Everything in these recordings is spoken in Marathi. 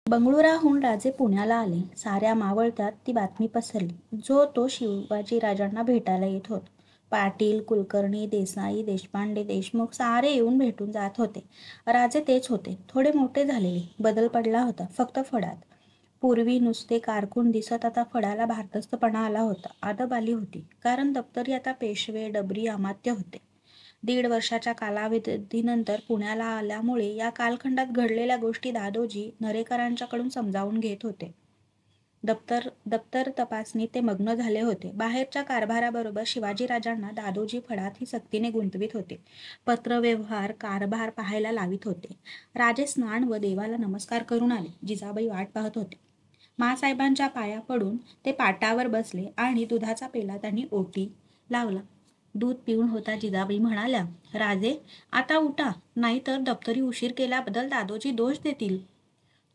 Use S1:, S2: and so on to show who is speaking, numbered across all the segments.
S1: बंगळुराहून राजे पुण्याला आले. साऱ्या मावळत्यात ती बातमी पसरली. जो तो शिवाजीराजांना भेटायला येत होता. पाटील, कुलकर्णी, देसाई, देशपांडे, देशमुख सारे येऊन भेटून जात होते. राजे तेच होते. थोडे मोठे झालेले. बदल पडला होता फक्त फडात. पूर्वी नुसते कारकून दिसत आता फडाला भारदस्तपणा आला होता. अदब आली होती. कारण दप्तरी आता पेशवे, डबरी, अमात्य होते. 1.5 वर्षाच्या कालावधीनंतर पुण्याला आल्यामुळे या कालखंडात घडलेल्या गोष्टी दादोजी नरेकरांच्याकडून समजावून घेत होते. दप्तर तपासणीत ते मग्न झाले होते. बाहेरच्या कारभाराबरोबर शिवाजीराजांना दादोजी फडातही सक्तीने गुंतवित होते. पत्रव्यवहार, कारभार पाहायला लावित होते. राजे स्नान व देवाला नमस्कार करून आले. जिजाबाई वाट पाहत होते. माँसाहेबांच्या पाया पडून ते पाटावर बसले आणि दुधाचा पेला त्यांनी ओटी लावला. दूध पिऊन होता. जिजाबाई म्हणाल्या, राजे आता उठा, नाहीतर दप्तरी उशीर केल्याबद्दल दादोजी दोष देतील.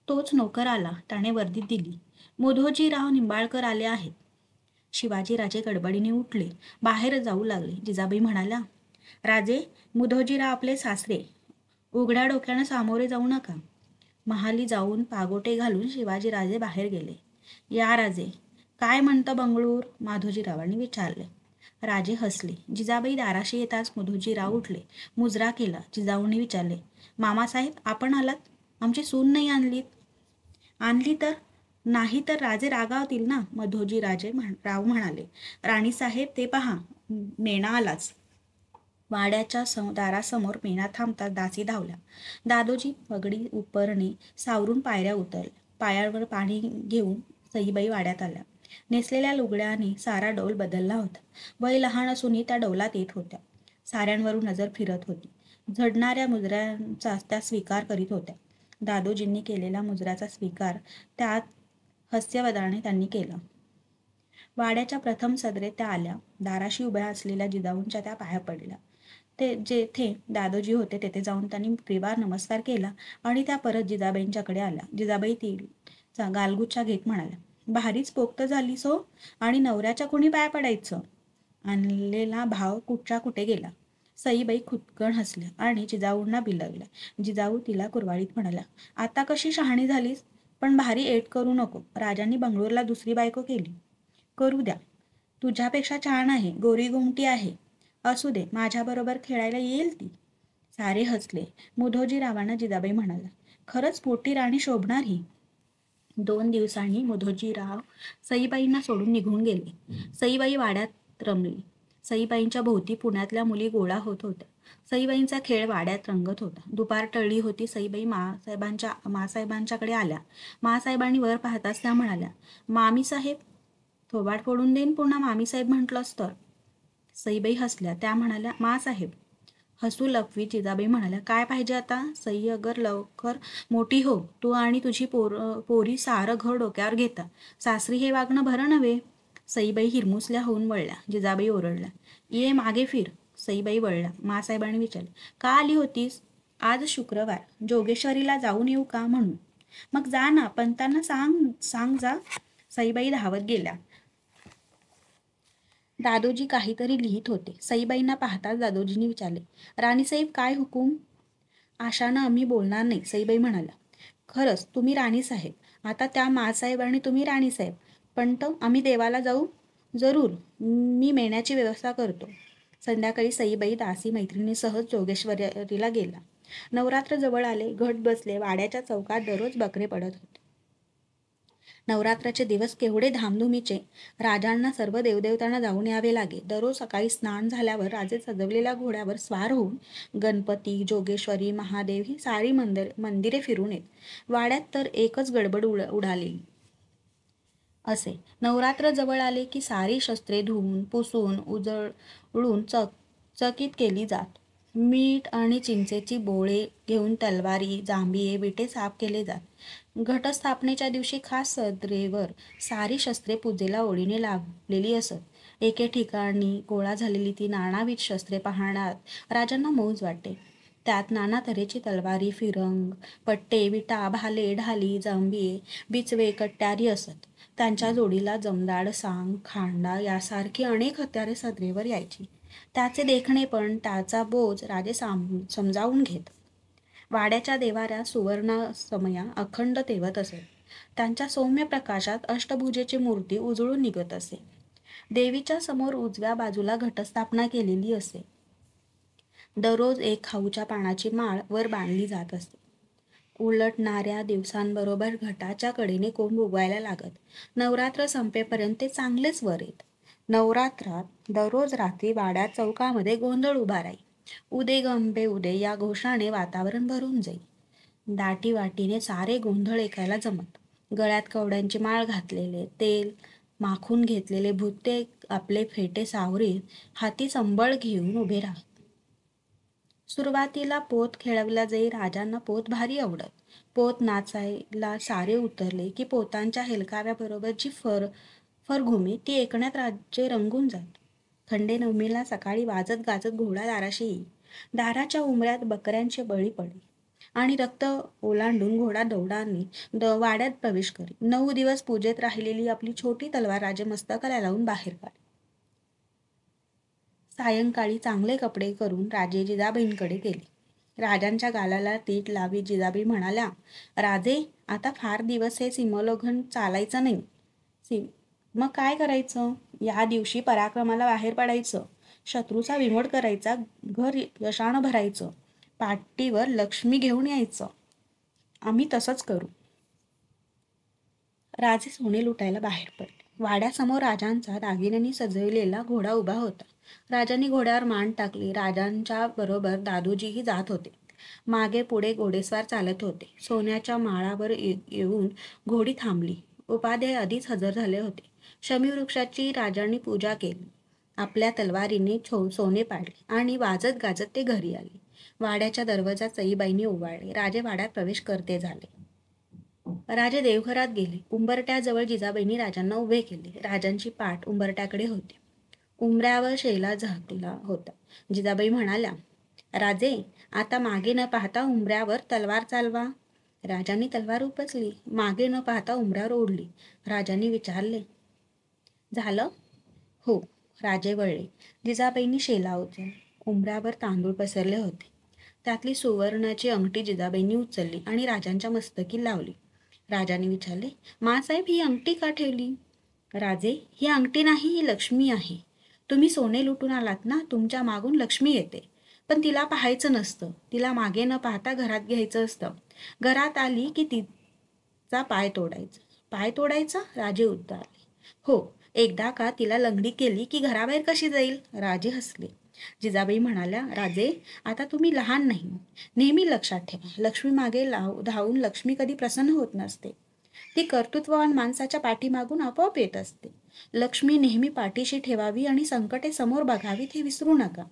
S1: तोच नोकर आला. त्याने वर्दी दिली. मुधोजीराव निंबाळकर आले आहेत. शिवाजीराजे गडबडीने उठले. बाहेर जाऊ लागले. जिजाबाई म्हणाल्या, राजे मुधोजीराव आपले सासरे. उघड्या डोक्यानं सामोरे जाऊ नका. महाली जाऊन पागोटे घालून शिवाजीराजे बाहेर गेले. या राजे, काय म्हणतं बंगळूर? माधोजीरावांनी विचारले. राजे हसले. जिजाबाई दाराशी येताच मुधोजीराव उठले. मुजरा केला. जिजाऊंनी विचारले, मामासाहेब आपण आलात? आमची सून नाही आणलीत? आणली तर? नाही तर राजे रागावतील ना. राव म्हणाले. राणीसाहेब ते पहा, मेणा आलाच. वाड्याच्या दारासमोर मेणा थांबताच दासी धावल्या. दादोजी पगडी उपरणे सावरून पायऱ्या उतरल्या. पायावर पाणी घेऊन सईबाई वाड्यात आल्या. नेसलेल्या लुगड्याने सारा डौल बदलला होता. वय लहान असूनही त्या डौलात येत होत्या. साऱ्यांवरून नजर फिरत होती. झडणाऱ्या मुजऱ्यांचा त्या स्वीकार करीत होत्या. दादोजींनी केलेला मुजऱ्याचा स्वीकार त्यात हास्यवदनाने त्यांनी केला. वाड्याच्या प्रथम सदरेत त्या आल्या. दाराशी उभ्या असलेल्या जिजाऊंच्या त्या पाया पडल्या. ते जेथे दादोजी होते तेथे जाऊन त्यांनी त्रिवार नमस्कार केला आणि त्या परत जिजाबाईंच्याकडे आल्या. जिजाबाई तिचा गालगुच्चा घेत म्हणाल्या, भारीच पोक्त झालीस हो, आणि नवऱ्याच्या कोणी पाया पडायचं? आणलेला भाव कुठच्या कुठे गेला. सईबाई खुदकन हसल्या आणि जिजाऊंना बिलगल्या. जिजाऊ तिला कुरवाळीत म्हणाल्या, आता कशी शहाणी झालीस? पण भारी एट करू नको. राजांनी बंगळूरला दुसरी बायको केली. करू द्या. तुझ्यापेक्षा छान आहे, गोरी गोमटी आहे. असू दे, माझ्याबरोबर खेळायला येईल ती. सारे हसले. मुधोजीरावांना जिजाबाई म्हणाल्या, खरंच मोठी राणी शोभणार ही. 2 दिवसांनी मुधोजीराव सईबाईंना सोडून निघून गेले. सईबाई वाड्यात रमली. सईबाईंच्या भोवती पुण्यातल्या मुली गोळा होत होत्या. सईबाईंचा खेळ वाड्यात रंगत होता. दुपार टळली होती. सईबाई मासाहेबांच्याकडे आल्या. मासाहेबांनी वर पाहताच त्या म्हणाल्या, मामीसाहेब? थोबाड फोडून देईन पुन्हा मामीसाहेब म्हटलंस तर. सईबाई हसल्या. त्या म्हणाल्या, मासाहेब. हसू लपवीत जिजाबाई म्हणाल्या, काय पाहिजे आता? सई अगर लवकर मोठी हो. तू आणि तुझी पोरी सारं घर डोक्यावर घेता. सासरी हे वागणं भरं नव्हे. सईबाई हिरमुसल्या होऊन वळल्या. जिजाबाई ओरडल्या, ये मागे फिर. सईबाई वळल्या. मासाहेबांनी विचारले, का आली होतीस? आज शुक्रवार, जोगेश्वरीला जाऊन येऊ का म्हणून. मग जा ना, पंतांना सांग जा. सईबाई धावत गेल्या. दादोजी काहीतरी लिहित होते. सईबाईंना पाहताच दादोजींनी विचारले, राणीसाहेब काय हुकूम? आशानं आम्ही बोलणार नाही. सईबाई म्हणाल्या, खरंच तुम्ही राणीसाहेब. आता त्या मासाहेब आणि तुम्ही राणीसाहेब. पण आम्ही देवाला जाऊ? जरूर. मी मेण्याची व्यवस्था करतो. संध्याकाळी सईबाई दासी मैत्रिणीसह जोगेश्वरीला गेला. नवरात्र जवळ आले. घट बसले. वाड्याच्या चौकात दररोज बकरे पडत होते. नवरात्राचे दिवस केवढे धामधुमीचे. राजांना सर्व देवदेवतांना जाऊन यावे लागे. दररोज सकाळी स्नान झाल्यावर राजे सजवलेल्या घोड्यावर स्वार होऊन गणपती, जोगेश्वरी, महादेव ही सारी मंदिरे फिरून येत. वाड्यात तर एकच गडबड उडालेली असे. नवरात्र जवळ आले की सारी शस्त्रे धुवून, पुसून, उजळून चकीत केली जात. मीठ आणि चिंचेची बोळे घेऊन तलवारी, जांभिये, विटे साफ केले जात. घटस्थापनेच्या दिवशी खास सदरेवर सारी शस्त्रे पूजेला ओळीने लावलेली असत. एके ठिकाणी गोळा झालेली ती नानाविध शस्त्रे पाहण्यात राजांना मौज वाटे. त्यात नाना तऱ्हेची तलवारी, फिरंग, पट्टे, विटा, भाले, ढाली, जांभिये, बिचवे, कट्यारी असत. त्यांच्या जोडीला जमदाड, सांग, खांडा यासारखी अनेक हत्यारे सदरेवर यायची. त्याचे देखणेपण, त्याचा बोज राजे समजावून घेत. वाड्याच्या देवाऱ्या सुवर्णसमया अखंड तेवत असे. त्यांच्या सौम्य प्रकाशात अष्टभुजेची मूर्ती उजळून निघत असे. देवीच्या समोर उजव्या बाजूला घटस्थापना केलेली असे. दररोज एक खाऊच्या पानाची माळ वर बांधली जात असे. उलटणाऱ्या दिवसांबरोबर घटाच्या कडेने कोंब उगवायला लागत. नवरात्र संपेपर्यंत ते चांगलेच वर येत. नवरात्रात दररोज रात्री वाड्यात चौकामध्ये गोंधळ उभा राही. उदे गंबे उदे या घोषाने वातावरण भरून जाई. दाटी वाटीने सारे गोंधळ ऐकायला जमत. गळ्यात कवड्यांची माळ घातलेले, तेल माखून घेतलेले भुते आपले फेटे सावरीत हाती संबळ घेऊन उभे राहत. सुरुवातीला पोत खेळवला जाई. राजांना पोत भारी आवडत. पोत नाचायला सारे उतरले की पोतांच्या हेलकाव्याबरोबरची फरघुमी ती ऐकण्यात राजे रंगून जात. खंडेनवमीला सकाळी वाजत गाजत घोडा दाराशी येई. दाराच्या उंबऱ्यात बकऱ्यांचे बळी पडे आणि रक्त ओलांडून घोडा दौडाने वाड्यात प्रवेश करी. 9 दिवस पूजेत राहिलेली आपली छोटी तलवार राजे मस्तकाला लावून बाहेर काढे. सायंकाळी चांगले कपडे करून राजे जिजाबाईंकडे गेले. राजांच्या गालाला तीट लावी जिजाबाई म्हणाल्या, राजे आता फार दिवस हे सीमोल्लंघन चालायचं नाही. मग काय करायचं? या दिवशी पराक्रमाला बाहेर पडायचं, शत्रूचा बिमोड करायचा, घर यशानं भरायचं, पाठीवर लक्ष्मी घेऊन यायचं. आम्ही तसंच करू. राजे सोने लुटायला बाहेर पडले. वाड्यासमोर राजांचा दागिन्यांनी सजवलेला घोडा उभा होता. राजांनी घोड्यावर मान टाकली. राजांच्या बरोबर दादोजीही जात होते. मागे पुढे घोडेस्वार चालत होते. सोन्याच्या माळावर येऊन घोडी थांबली. उपाध्याय आधीच हजर झाले होते. शमीवृक्षाची राजांनी पूजा केली. आपल्या तलवारीने सोने पाडले आणि वाजत गाजत ते घरी आले. वाड्याच्या दरवाजा सईबाईंनी ओवाळले. राजे वाड्यात प्रवेश करते झाले. राजे देवघरात गेले. उंबरट्याजवळ जिजाबाईंनी राजांना उभे केले. राजांची पाठ उंबरट्याकडे होती. उंबऱ्यावर शेला झाकला होता. जिजाबाई म्हणाल्या, राजे आता मागे न पाहता उंबऱ्यावर तलवार चालवा. राजांनी तलवार उपसली. मागे न पाहता उंबऱ्यावर ओढली. राजांनी विचारले, झालं? हो. राजे वळले. जिजाबाईंनी शेला उचलला. उंबऱ्यावर तांदूळ पसरले होते. त्यातली सुवर्णाची अंगठी जिजाबाईंनी उचलली आणि राजांच्या मस्तकी लावली. राजांनी विचारले, मासाहेब ही अंगठी का ठेवली? राजे, ही अंगठी नाही, ही लक्ष्मी आहे. तुम्ही सोने लुटून आलात ना, तुमच्या मागून लक्ष्मी येते. पण तिला पाहायचं नसतं. तिला मागे न पाहता घरात घ्यायचं असतं. घरात आली की तिचा पाय तोडायचा. पाय तोडायचा? राजे उद्गारले. हो. एकदा का तिला लंगडी केली की घराबाहेर कशी जाईल? राजे हसले. जिजाबाई म्हणाल्या, राजे आता तुम्ही लहान नाही. नेहमी लक्षात ठेवा, लक्ष्मी मागे धावून लक्ष्मी कधी प्रसन्न होत नसते. ती कर्तृत्ववान माणसाच्या पाठीमागून आपोआप येत असते. लक्ष्मी नेहमी पाठीशी ठेवावी आणि संकटे समोर बघावीत हे विसरू नका.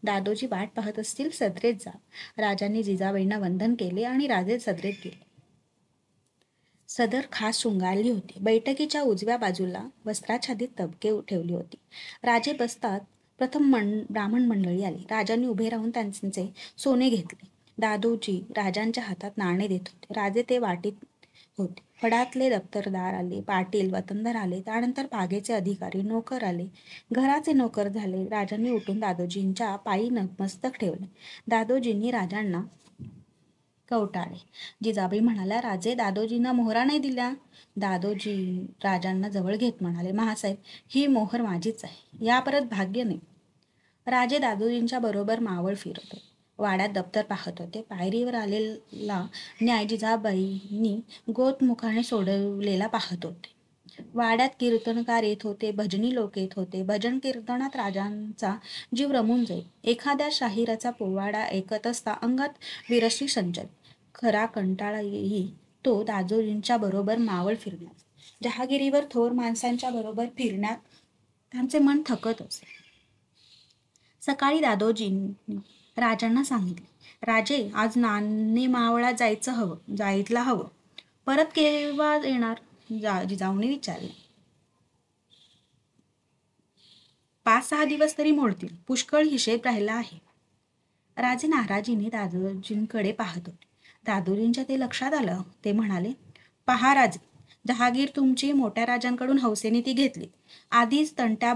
S1: दादोजी वाट पाहत असतील, सदरेत जा. राजांनी जिजाबाईंना वंदन केले आणि राजे सदरेत गेले. सदर खास शृंगारली होती. बैठकीच्या उजव्या बाजूला वस्त्राच्छादित तबके ठेवली होती. राजे बसतात प्रथम ब्राह्मण मंडळी आली. राजांनी उभे राहून त्यांचे सोने घेतले. दादोजी राजांच्या हातात नाणे देत होते. राजे ते वाटीत होते. फडातले दप्तरदार आले, पाटील वतनदार आले, त्यानंतर पागेचे अधिकारी, नोकर आले, घराचे नोकर झाले. राजांनी उठून दादोजींच्या पायी मस्तक ठेवले. दादोजींनी राजांना कवटाळे. जिजाबाई म्हणाल्या, राजे दादोजींना मोहरा नाही दिल्या. दादोजी राजांना जवळ घेत म्हणाले, महासाहेब ही मोहर माझीच आहे, या परत भाग्य नाही. राजे दादोजींच्या बरोबर मावळ फिरत होते. वाड्यात दप्तर पाहत होते. पायरीवर आलेला न्याय जिजाबाईंनी गोतमुखाने सोडवलेला पाहत होते. वाड्यात कीर्तनकार येत होते, भजनी लोक येत होते. भजन कीर्तनात राजांचा जीव रमून जाईल. एखाद्या शाहिराचा पोवाडा ऐकत असता अंगात विरश्री संचल. खरा कंटाळा येई तो दादोजींच्या बरोबर मावळ फिरण्यात. जहागिरीवर थोर माणसांच्या बरोबर फिरण्यात त्यांचे मन थकत असे. सकाळी दादोजींनी राजांना सांगितले, राजे आज नाणे मावळा जायला हवं. परत केव्हा येणार? जिजाऊने विचारले. 5-6 दिवस तरी मोडतील. पुष्कळ हिशेब राहिला आहे. राजे नाराजीने दादोजींकडे पाहत होते. दादोजींच्या ते लक्षात आलं. ते म्हणाले, पहा राजे, जहागीर तुमची मोठ्या राजांकडून हौसेने ती घेतली. आधीच तंट्या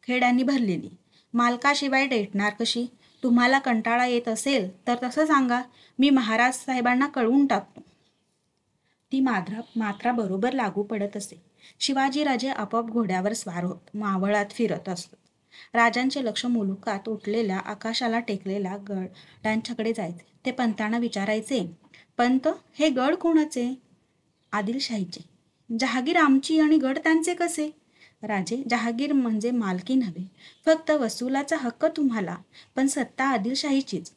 S1: खेड्यांनी भरलेली. मालकाशिवाय रेटणार कशी? तुम्हाला कंटाळा येत असेल तर तसं सांगा, मी महाराज साहेबांना कळवून टाकतो. ती मात्रा बरोबर लागू पडत असे. शिवाजीराजे आपोआप घोड्यावर स्वार होत मावळात फिरत असत. राजांचे लक्ष मुलुखात उठलेल्या आकाशाला टेकलेल्या गडांच्याकडे जायचे. ते पंतांना विचारायचे, पंत, हे गड कोणाचे? आदिलशाहीचे. जहागीर आमची आणि गड त्यांचे कसे? राजे, जहागीर म्हणजे मालकी नव्हे, फक्त वसुलाचा हक्क तुम्हाला, पण सत्ता आदिलशाहीचीच.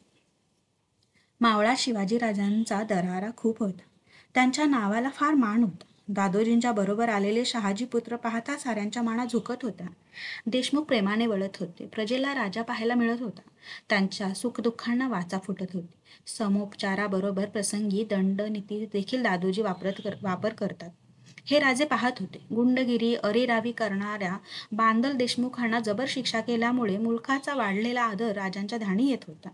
S1: मावळा शिवाजीराजांचा दरारा खूप होता. त्यांच्या नावाला फार मान होता. दादोजींच्या बरोबर आलेले शहाजी पुत्र पाहता साऱ्यांच्या माना झुकत होत्या. देशमुख प्रेमाने वळत होते. प्रजेला राजा पाहायला मिळत होता. त्यांच्या सुखदुःखांना वाचा फुटत होती. समोपचाराबरोबर प्रसंगी दंडनीती देखील दादोजी वापर करतात हे राजे पाहत होते. गुंडगिरी अरेरावी करणाऱ्या बांदल देशमुखांना जबर शिक्षा केल्यामुळे मुलखाचा वाढलेला आदर राजांच्या ध्यानी येत होता.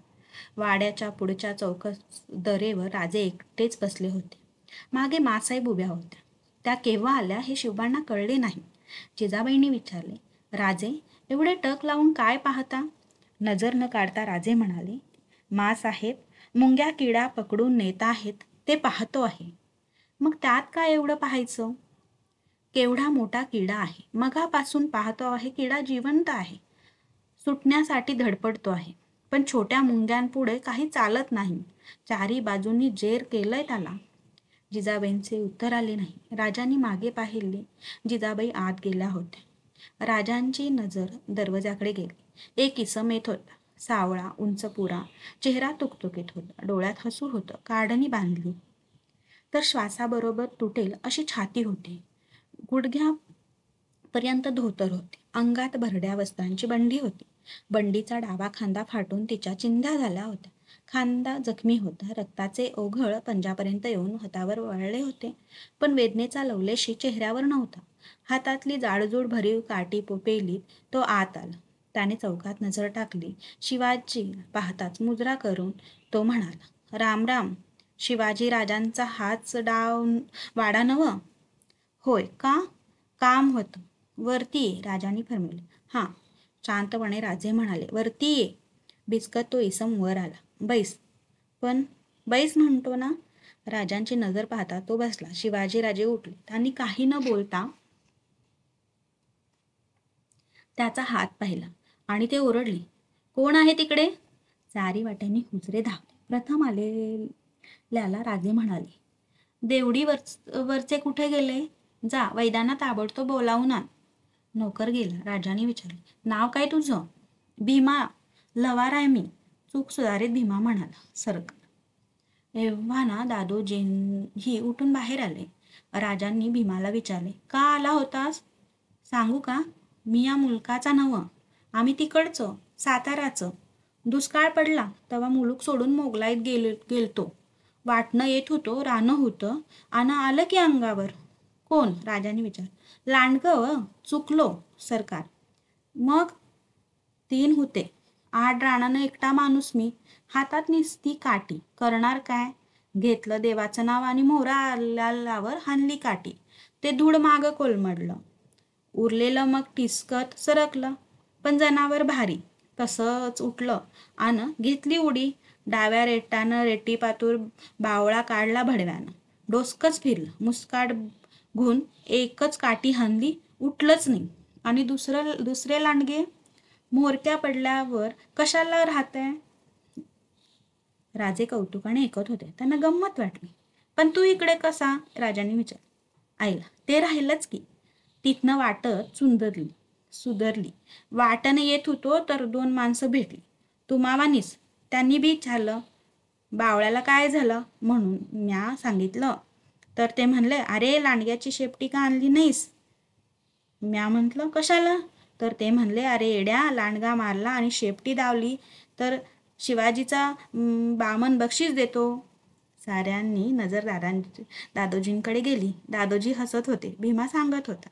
S1: वाड्याच्या पुढच्या दरेवर राजे एकटेच बसले होते. मागे मासाहेब उभ्या होत्या. त्या केव्हा आल्या हे शिवबांना कळले नाही. जिजाबाईंनी विचारले, राजे, एवढे टक लावून काय पाहता? नजर न काढता राजे म्हणाले, मासाहेब, मुंग्या किडा पकडून नेत आहेत ते पाहतो आहे. मग त्यात काय एवढं पाहायचं? केवढा मोठा किडा आहे. मगापासून पाहतो आहे, किडा जिवंत आहे, सुटण्यासाठी धडपडतो आहे. पण छोट्या मुंग्यांपुढे काही चालत नाही. चारी बाजूंनी जेर केलंय त्याला. जिजाबाईंचे उत्तर आले नाही. राजांनी मागे पाहिले. जिजाबाई आत गेल्या होत्या. राजांची नजर दरवाजाकडे गेली. एक इसम येत होता. सावळा, उंचपुरा, चेहरा तुकतुकीत होता. डोळ्यात हसू होतं. काडणी बांधली तर श्वासाबरोबर तुटेल अशी छाती होती. गुडघ्यापर्यंत धोतर होते. अंगात भरड्या वस्त्रांची बंडी होती. बंडीचा डावा खांदा फाटून तिच्या चिंध्या झाल्या होत्या. खांदा जखमी होता. रक्ताचे ओघळ पंजापर्यंत येऊन हातावर वळले होते, पण वेदनेचा लवलेशी चेहऱ्यावर नव्हता. हातातली जाडजूड भरीव काठी पेलीत तो आत आला. त्याने चौकात नजर टाकली. शिवाजी पाहताच मुजरा करून तो म्हणाला, राम राम. शिवाजी राजांचा हाच वाडा नव? होय का? काम होतं. वरती ये, राजांनी फरमावले. हां, शांतपणे राजे म्हणाले, वरती ये. बिचकत तो इसम वर आला. बैस. पण बैस म्हणतो ना. राजांची नजर पाहता तो बसला. शिवाजीराजे उठले. त्यांनी काही न बोलता त्याचा हात पाहिला आणि ते ओरडले, कोण आहे तिकडे? चारी वाट्यांनी हुजरे धावले. प्रथम आलेल्याला राजे म्हणाले, देवडी वरचे कुठे गेले? जा, वैद्यांना ताबडतोब बोलावून आण. नोकर गेला. राजांनी विचारले, नाव काय तुझं? भीमा. लवार आहे मी. चूक सुधारित भीमा म्हणाला. सरकार. एव्हा ना दादोजीही उठून बाहेर आले. राजांनी भीमाला विचारले, का आला होतास? सांगू का? मी या मुलकाचा नव. आम्ही तिकडचं, साताराचं. दुष्काळ पडला तेव्हा मुलूक सोडून मोगलाईत गेलतो. वाटणं येत होतो, रानं होतं, आणि आलं की अंगावर. कोण? राजांनी विचार. लांडगं. चुकलो, सरकार. मग? 3 होते. 8 रानानं एकटा माणूस मी. हातात निसती काठी. करणार काय? घेतलं देवाचं नाव आणि मोहरा आल्यावर हाणली काठी. ते धूळ मागं कोलमडलं. उरलेलं मग टिसकत सरकलं. पण जनावर भारी. तसंच उठलं आणि घेतली उडी. डाव्या रेटानं रेटीपातूर बावळा काढला भडव्यानं. डोसकंच फिरलं. मुस्काट घुन एकच काठी हाणली. उठलंच नाही. आणि दुसरे लांडगे? मोरक्या पडल्यावर कशाला राहतंय? राजे कौतुकाने ऐकत होते. त्यांना गंमत वाटली. पण तू इकडे कसा? राजांनी विचारलं. आईला ते राहिलंच की. तिथनं वाटत सुधरली. वाटने येत होतो तर 2 माणसं भेटली. तू मावानीस. त्यांनी बी विचारलं, बावळ्याला काय झालं म्हणून. म्या सांगितलं तर ते म्हणले, अरे लांडग्याची शेपटी का आणली नाहीस? म्या म्हटलं, कशाला? तर ते म्हणले, अरे येड्या, लांडगा मारला आणि शेपटी दावली तर शिवाजीचा बामन बक्षीस देतो. साऱ्यांनी नजर दादोजींकडे गेली. दादोजी हसत होते. भीमा सांगत होता,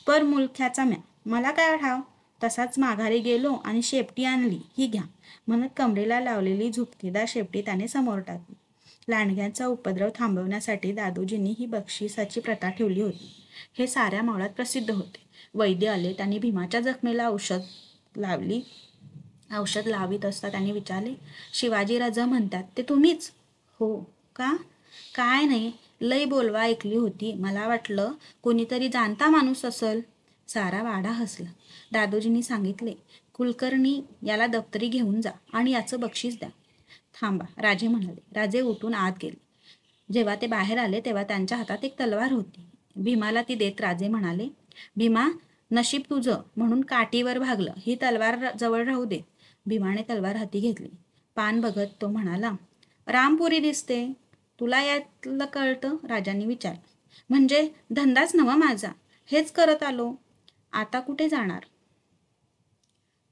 S1: पर मुलख्याचा म्या, मला काय ठाव. तसाच माघारी गेलो आणि शेपटी आणली, ही घ्या म्हणत कमरेला लावलेली झुपकेदार शेपटी त्याने समोर टाकली. लांडग्यांचा उपद्रव थांबवण्यासाठी दादोजींनी ही बक्षिसाची प्रथा ठेवली होती. हे साऱ्या मावळात प्रसिद्ध होते. वैद्य आले. त्यांनी भीमाच्या जखमेला औषध लावली. औषध लावित असता त्याने विचारले, शिवाजीराजा म्हणतात ते तुम्हीच? हो. का? काय नाही, लई बोलवा ऐकली होती, मला वाटलं कोणीतरी जाणता माणूस असल. सारा वाडा हसला. दादोजींनी सांगितले, कुलकर्णी याला दप्तरी घेऊन जा आणि याचं बक्षीस द्या. थांबा, राजे म्हणाले. राजे उठून आत गेले. जेव्हा ते बाहेर आले तेव्हा त्यांच्या हातात एक तलवार होती. भीमाला ती देत राजे म्हणाले, भीमा, नशीब तुझं म्हणून काठीवर भागलं, ही तलवार जवळ राहू दे. भीमाने तलवार हाती घेतली. पान बघत तो म्हणाला, रामपुरी दिसते, तुला यातलं कळतं? राजांनी विचारलं. म्हणजे धंदाच नवा माझा, हेच करत आलो. आता कुठे जाणार?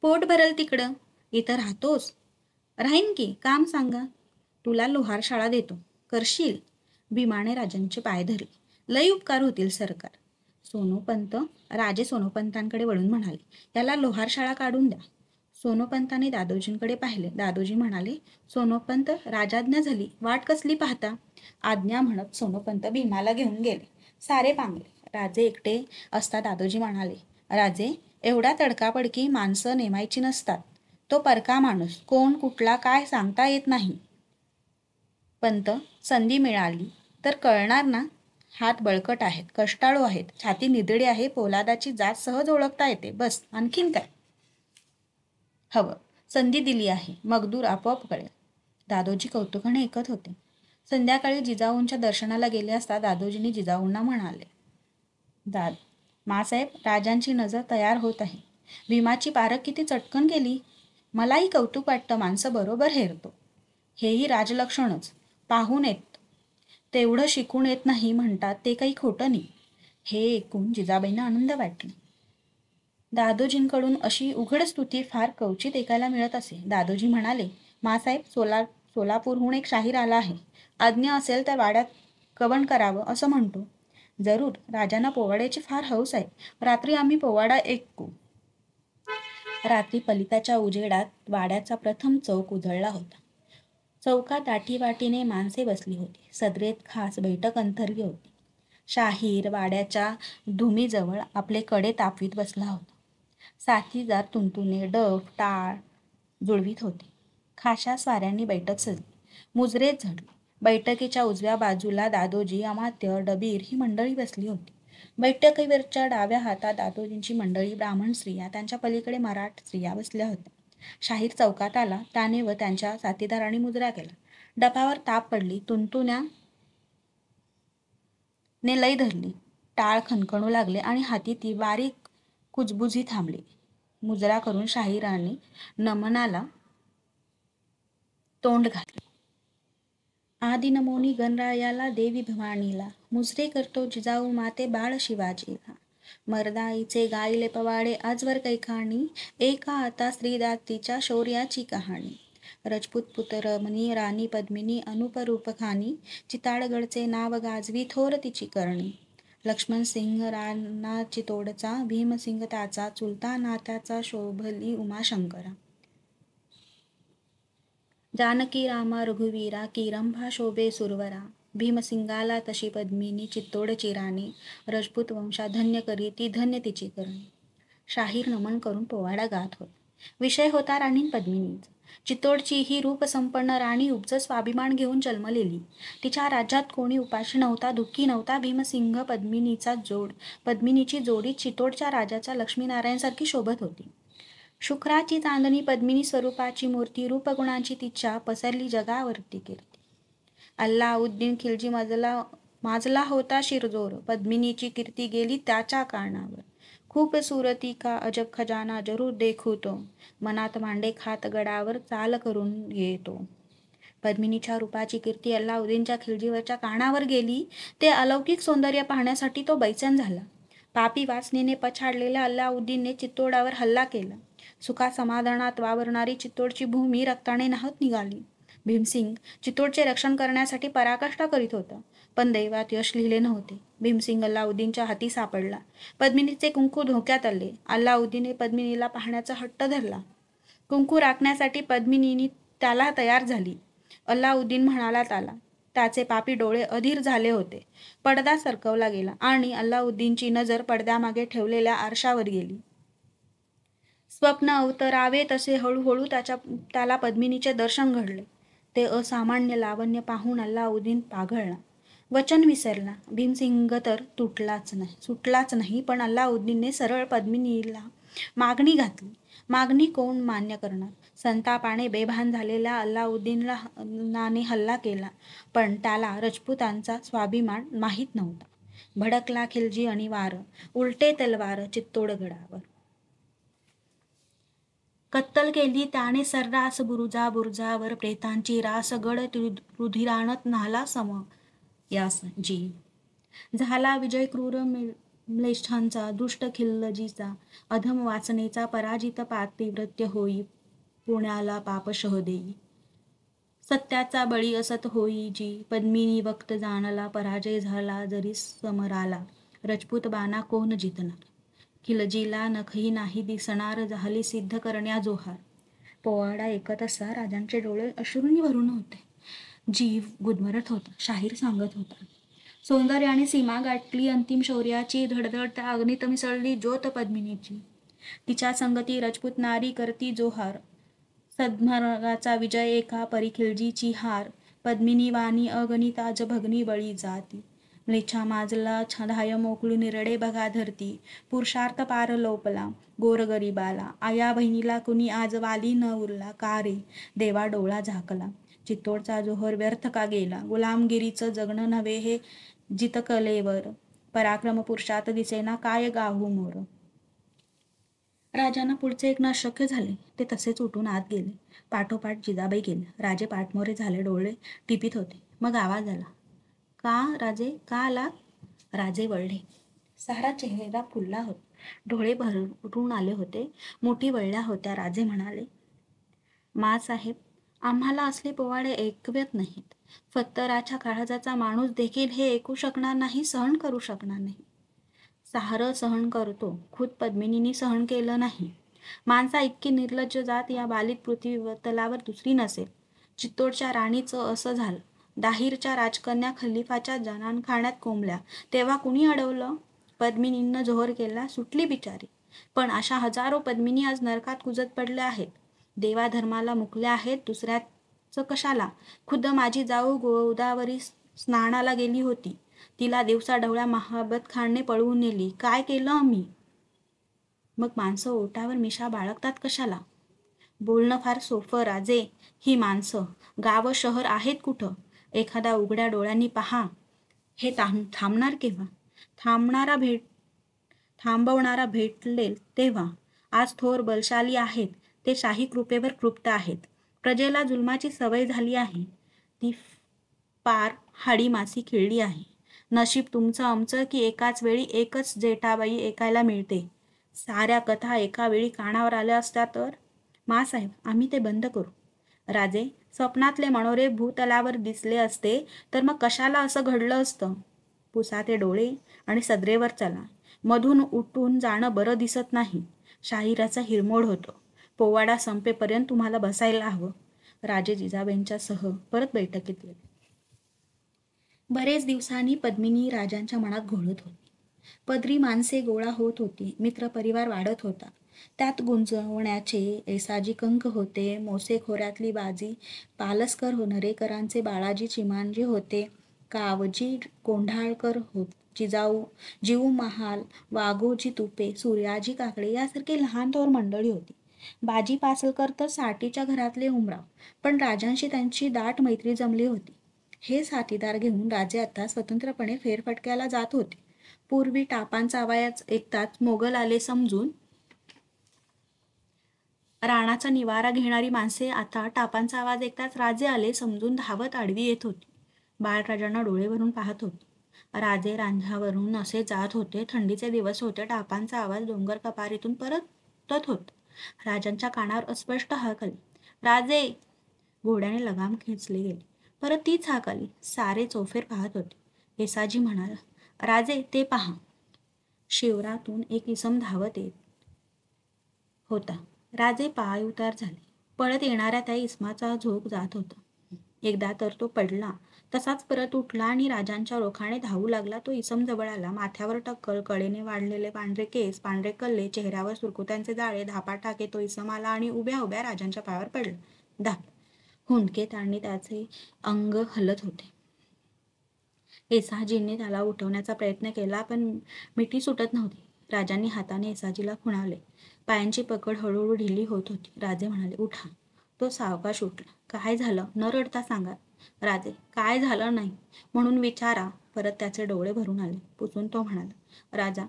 S1: पोट भरल तिकडं. इथं राहतोस? राहीन की, काम सांगा. तुला लोहार शाळा देतो, करशील? भीमाने राजांचे पाय धरले. लई उपकार होतील सरकार. सोनोपंत राजे सोनोपंतांकडे वळून म्हणाले, त्याला लोहार शाळा काढून द्या. सोनोपंतांनी दादोजींकडे पाहिले. दादोजी म्हणाले, सोनोपंत, राजाज्ञा झाली, वाट कसली पाहता? आज्ञा म्हणत सोनोपंत भीमाला घेऊन गेले. सारे पांगले. राजे एकटे असता दादोजी म्हणाले, राजे, एवढा तडकापडकी माणसं नेमायची नसतात. तो परका माणूस, कोण कुठला काय सांगता येत नाही. पंत, संधी मिळाली तर कळणार ना? हात बळकट आहेत, कष्टाळू आहेत, छाती निधडी आहे, पोलादाची जात सहज ओळखता येते, बस, आणखीन काय हवं? संधी दिली आहे, मगदूर आपोआप कळेल. दादोजी कौतुकाने ऐकत होते. संध्याकाळी जिजाऊंच्या दर्शनाला गेले असता दादोजींनी जिजाऊंना म्हणाले, मासाहेब, राजांची नजर तयार होत आहे. भीमाची पारख किती चटकन केली. मलाही कौतुक वाटतं, माणसं बरोबर हेरतो. हेही राजलक्षणच. पाहून येत, तेवढं शिकून येत नाही म्हणतात ते काही खोटं नाही. हे ऐकून जिजाबाईंना आनंद वाटला. दादोजींकडून अशी उघड स्तुती फार क्वचित ऐकायला मिळत असे. दादोजी म्हणाले, मासाहेब, सोलापूरहून एक शाहीर आला आहे. आज्ञा असेल तर वाड्यात कवण करावं असं म्हणतो. जरूर, राजांना पोवाड्याची फार हौस आहे. रात्री आम्ही पोवाडा ऐकू. रात्री पलिताच्या उजेडात वाड्याचा प्रथम चौक उजळला होता. चौकात दाटीवाटीने माणसे बसली होती. सदरेत खास बैठक अंतरली होती. शाहीर वाड्याच्या धुमीजवळ आपले कडे तापवीत बसला होता. साथीदार तुंतुने डफ टाळ जुळवीत होते. खाशा स्वाऱ्यांनी बैठक सजली. मुजरेत झडली. बैठकीच्या उजव्या बाजूला दादोजी, अमात्य, डबीर ही मंडळी बसली होती. बैठकीवरच्या डाव्या हातात दादोजींची मंडळी, ब्राह्मण स्त्रिया, त्यांच्या पलीकडे मराठ स्त्रिया बसल्या होत्या. शाहीर चौकात आला. त्याने व त्यांच्या साथीदारांनी मुजरा केला. डफावर ताप पडली. तुंतुण्या ने लय धरली. टाळ खणखणू लागले आणि हाती ती बारीक कुजबुजी थांबली. मुजरा करून शाहिरांनी नमनाला तोंड घातले. आदि नमोनी गणरायाला, देवी भवानीला, मुजरे करतो जिजाऊ माते बाळ शिवाजीला. मर्दाईचे गायले पवाडे आजवर कैकाणी, एका आता स्त्रीदातीच्या शौर्याची कहाणी. रजपूत पुत्रमणी राणी पद्मिनी अनुपरूप खानी, चिताडगडचे नाव गाजवी थोर तिची करणी. लक्ष्मणसिंह राणा चितोडचा, भीमसिंग त्याचा चुलता, नात्याचा शोभली उमाशंकरा. जानकी रामा रघुवीरा, किरंभा शोभे सुरवरा. भीमसिंगाला तशी पद्मिनी, चित्तोडची राणी, रजपूत वंशा धन्य करी ती धन्य तिची करणी. शाहीर नमन करून पोवाडा गात होत. विषय होता राणी पद्मिनीचा. चित्तोडची ही रूपसंपन्न राणी उपज स्वाभिमान घेऊन जन्मलेली. तिच्या राज्यात कोणी उपाशी नव्हता, दुःखी नव्हता. भीमसिंग पद्मिनीची जोडी चित्तोडच्या राजाच्या लक्ष्मीनारायणसारखी शोभत होती. शुक्राची चांदणी पद्मिनी स्वरूपाची मूर्ती, रूपगुणांची तिच्या पसरली जगावरती कीर्ती. अल्लाउद्दीन खिलजी माजला होता शिरजोर, पद्मिनीची कीर्ती गेली त्याच्या कारणावर. खूप सुरती का अजब खजाना जरूर देखू तो, मनात मांडे खात गडावर चाल करून येतो. पद्मिनीच्या रूपाची कीर्ती अल्लाउद्दीनच्या खिलजीवरच्या कारणावर गेली. ते अलौकिक सौंदर्य पाहण्यासाठी तो बैचेन झाला. पापी वासनेने पछाडलेल्या अल्लाउद्दीनने चित्तोडावर हल्ला केला. सुखासमाधानात वावरणारी चित्तोडची भूमी रक्ताने नाहत निघाली. भीमसिंग चित्तोडचे रक्षण करण्यासाठी पराकाष्ठा करीत होता, पण दैवात यश लिहिले नव्हते. भीमसिंग अल्लाउद्दीनच्या हाती सापडला. पद्मिनीचे कुंकू धोक्यात आले. अल्लाउद्दीनने पद्मिनीला पाहण्याचा हट्ट धरला. कुंकू राखण्यासाठी पद्मिनी त्याला तयार झाली. अल्लाउद्दीन म्हणाला त्याला. त्याचे पापी डोळे अधीर झाले होते. पडदा सरकवला गेला आणि अल्लाउद्दीनची नजर पडद्यामागे ठेवलेल्या आरशावर गेली. स्वप्न अवतरावे तसे हळूहळू त्याला पद्मिनीचे दर्शन घडले. ते असामान्य लावण्य पाहून अल्लाउद्दीन पाघळला. वचन विसरला. भीमसिंग तर सुटलाच नाही, पण अल्लाउद्दीनने सरळ पद्मिनीला मागणी घातली. मागणी कोण मान्य करणार? संतापाने बेभान झालेल्या अल्लाउद्दीनाने हल्ला केला, पण त्याला राजपुतांचा स्वाभिमान माहीत नव्हता. भडकला खिलजी आणि वार, उलटे तलवार चित्तोडगडावर. कत्तल केली त्याने सर्रास बुरुजावर प्रेतांची रास, गड रुधिराणत नाला यास जी. झाला विजय क्रूर म्लेच्छांचा, दुष्ट खिल्लजीचा, अधम वासनेचा, पराजित पातिव्रत्य होई, पुण्याला पापशह देई. सत्याचा बळी असत होई जी, पद्मिनी वक्त जाणला, पराजय झाला जरी समराला, रजपूत बाना कोण जितणार. खिलजीला नखही नाही दिसणार, झाली सिद्ध करण्या जोहार. पोवाडा ऐकत असता राजांचे डोळे अश्रूंनी भरून होते. जीव गुदमरत होता. शाहीर सांगत होता, सौंदर्याने सीमा गाठली अंतिम शौर्याची, धडधडत्या अग्नीत मिसळली ज्योत पद्मिनीची. तिच्या संगती राजपूत नारी करती जोहार, सद्मार्गाचा विजय एका परी खिलजीची हार. पद्मिनी वाणी अगणिताज भगनी बळी जाती, म्लेच्छा माजला धाय मोकळी निरडे बघा धरती. पुरुषार्थ पार लोपला गोरगरिबाला, आया बहिणीला कुणी आज वाली न उरला, का रे देवा डोळा झाकला. चित्तोडचा जोहर व्यर्थ का गेला, गुलामगिरीचं जगणं नव्हे हे जितकलेवर, पराक्रम पुरुषात दिसेना काय गाहू मोर. राजांना पुढचे ऐकणं अशक्य झाले. ते तसेच उठून आत गेले. पाठोपाठ जिजाबाई गेल्या. राजे पाठमोरे झाले, डोळे टिपीत होते. मग आवाज आला, का राजे, का आला? राजे वळले. सारा चेहरा फुलला होता. डोळे भरून आले होते. मोठी वळल्या होत्या. राजे म्हणाले, माँसाहेब, आम्हाला असले पोवाडे ऐकवत नाहीत. फत्तराच्या काळजाचा माणूस देखील हे ऐकू शकणार नाही, सहन करू शकणार नाही. सारं सहन करतो, खुद पद्मिनीने सहन केलं नाही. माणसा इतकी निर्लज्ज जात या बालित पृथ्वीतलावर दुसरी नसेल. चित्तोडच्या राणीचं असं झालं. दाहीरच्या राजकन्या खलिफाच्या जनानखान्यात कोंबल्या, तेव्हा कुणी अडवलं? पद्मिनीनं जोहर केला, सुटली बिचारी. पण अशा हजारो पद्मिनी आज नरकात कुजत पडल्या आहेत. देवाधर्माला मुकल्या आहेत, दुसऱ्याचं कशाला? खुद्द माझी जाऊ गोदावरी स्नानाला गेली होती. तिला दिवसा ढवळ्या महाबत खानने पळवून नेली. काय केलं आम्ही? मग माणसं ओटावर मिशा बाळगतात कशाला? बोलणं फार सोपं राजे. ही माणसं गाव शहर आहेत कुठं? एखादा उघड्या डोळ्यांनी पहा. हे थांबणार केव्हा? थांबवणारा भेटलेल तेव्हा. आज थोर बलशाली आहेत, ते शाही कृपेवर तृप्त आहेत. प्रजेला जुलमाची सवय झाली आहे, ती पार हाडी मासी खिळली आहे. नशीब तुमचं आमचं की एकाच वेळी एकच जेठाबाई ऐकायला मिळते. साऱ्या कथा एका वेळी कानावर आल्या असत्या तर. माँसाहेब, आम्ही ते बंद करू. राजे, स्वप्नातले मनोरे भूतलावर दिसले असते तर मग कशाला असं घडलं असतं? पुसाते डोळे आणि सदरेवर चला. मधून उठून जाणं बरं दिसत नाही. शाहिराचा हिरमोड होतो. पोवाडा संपेपर्यंत तुम्हाला बसायला हवं. राजे जिजाबाईंच्यासह परत बैठकीत गेले. बरेच दिवसांनी पद्मिनी राजांच्या मनात घोळत होती. पदरी माणसे गोळा होत होती. मित्रपरिवार वाढत होता. त्यात गुंजवण्याचे ऐसाजी कंक होते. मोसेखोऱ्यातली बाजी पालसकर नरेकरांचे बाळाजी चिमांजी होते. कावजी कोंढाळकर जिजाऊ जीव महाल, वाघोजी तुपे, सूर्याजी काकडे यासारखी लहान थोर मंडळी होती. बाजी पासलकर तर साठीच्या घरातले उमराव, पण राजांशी त्यांची दाट मैत्री जमली होती. हे साथीदार घेऊन राजे आता स्वतंत्रपणे फेरफटक्याला जात होते. पूर्वी टापांचा आवाज ऐकताच मोगल आले समजून राणाचा निवारा घेणारी माणसे आता टापांचा आवाज ऐकताच राजे आले समजून धावत आडवी येत होती. बाळराजांना डोळे भरून पाहत होते. राजे रांझावरून असे जात होते. थंडीचे दिवस होते. टापांचा आवाज डोंगर कपारीतून परतत होता. राजांच्या कानावर अस्पष्ट हाक आली, राजे. घोड्याने लगाम खेचले गेले. परत तीच हाक आली. सारे चौफेर पाहत होते. येसाजी म्हणाला, राजे, ते पहा. शिवरातून एक इसम धावत येत होता. राजे पायउतार झाले. पळत येणाऱ्या त्या इसमाचा झोक जात होता. एकदा तर तो पडला, तसाच परत उठला आणि राजांच्या रोखाने धावू लागला. तो इसम जवळ आला. माथ्यावर टक्कल, कडेने वाढलेले पांढरे केस, पांढरे कल्ले, चेहऱ्यावर सुरकुत्यांचे जाळे. धापा टाके तो इसम आला आणि उभ्या उभ्या राजांच्या पायावर पडला. धाप! हुंदके ताणली त्याचे अंग हलत होते. येसाजींनी त्याला उठवण्याचा प्रयत्न केला, पण मिठी सुटत नव्हती. राजांनी हाताने येसाजीला खुणावले. पायांची पकड हळूहळू ढिली होत होती. राजे म्हणाले, उठा. तो सावकाश उठला. काय झालं? न रडता सांगा. राजे, काय झालं नाही म्हणून विचारा. परत त्याचे डोळे भरून आले. पुसून तो म्हणाला, राजा,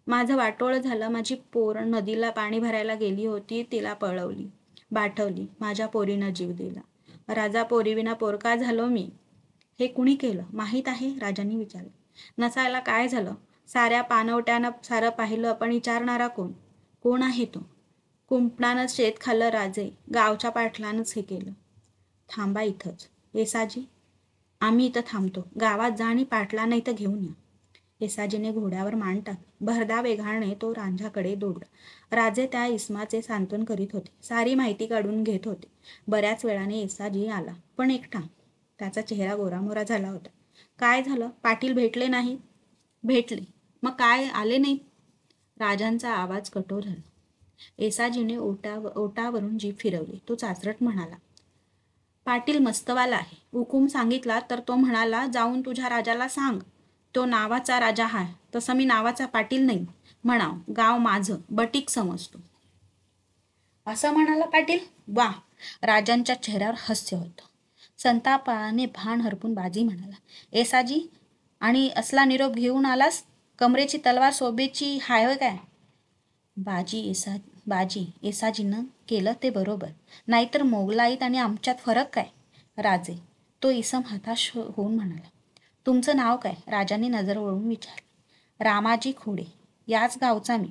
S1: माझं वाटोळं झालं. माझी पोर नदीला पाणी भरायला गेली होती, तिला पळवली, बाठवली. माझ्या पोरीनं जीव दिला. राजा, पोरीविना पोर का झालो मी? हे कुणी केलं माहीत आहे? राजांनी विचारले. नसायला काय झालं? साऱ्या पानवट्यानं सारं पाहिलं, पण विचारणारा कोण? कोण आहे तो? कुंपणानंच शेत खाल्लं राजे. गावच्या पाटलानंच हे केलं. थांबा इथंच. येसाजी, आम्ही इथं थांबतो. गावात जा आणि पाटला नाही तर घेऊन या. येसाजीने घोड्यावर मान टाकली. भरधाव वेगाने तो रांझ्याकडे दौडला. राजे त्या इसमाचे सांत्वन करीत होते. सारी माहिती काढून घेत होते. बऱ्याच वेळाने येसाजी आला, पण एकटा. त्याचा चेहरा गोरामोरा झाला होता. काय झालं? पाटील भेटले नाही? भेटले. मग काय आले नाही? राजांचा आवाज कठोर झाला. येसाजीने ओटावरून जीभ फिरवली. तो चाचरट म्हणाला, पाटील मस्तवाला आहे. हुकूम सांगितला तर तो म्हणाला, जाऊन तुझ्या राजाला सांग. तो नावाचा राजा आहे, तसं मी नावाचा पाटील नाही. म्हणाव, गाव माझं, बटीक समजतो. असं म्हणाला पाटील? वा! राजांच्या चेहऱ्यावर हास्य होतं. संतापाने भान हरपून बाजी म्हणाला, येसाजी, आणि असला निरोप घेऊन आलास? कमरेची तलवार सोबेची हाय काय? बाजी येसाजीनं केलं ते बरोबर. नाहीतर मोगलाईत आणि आमच्यात फरक काय? राजे, तो इसम हताश होऊन म्हणाला. तुमचं नाव काय? राजांनी नजर वळवून विचारले. रामाजी खोडे, याच गावचा मी.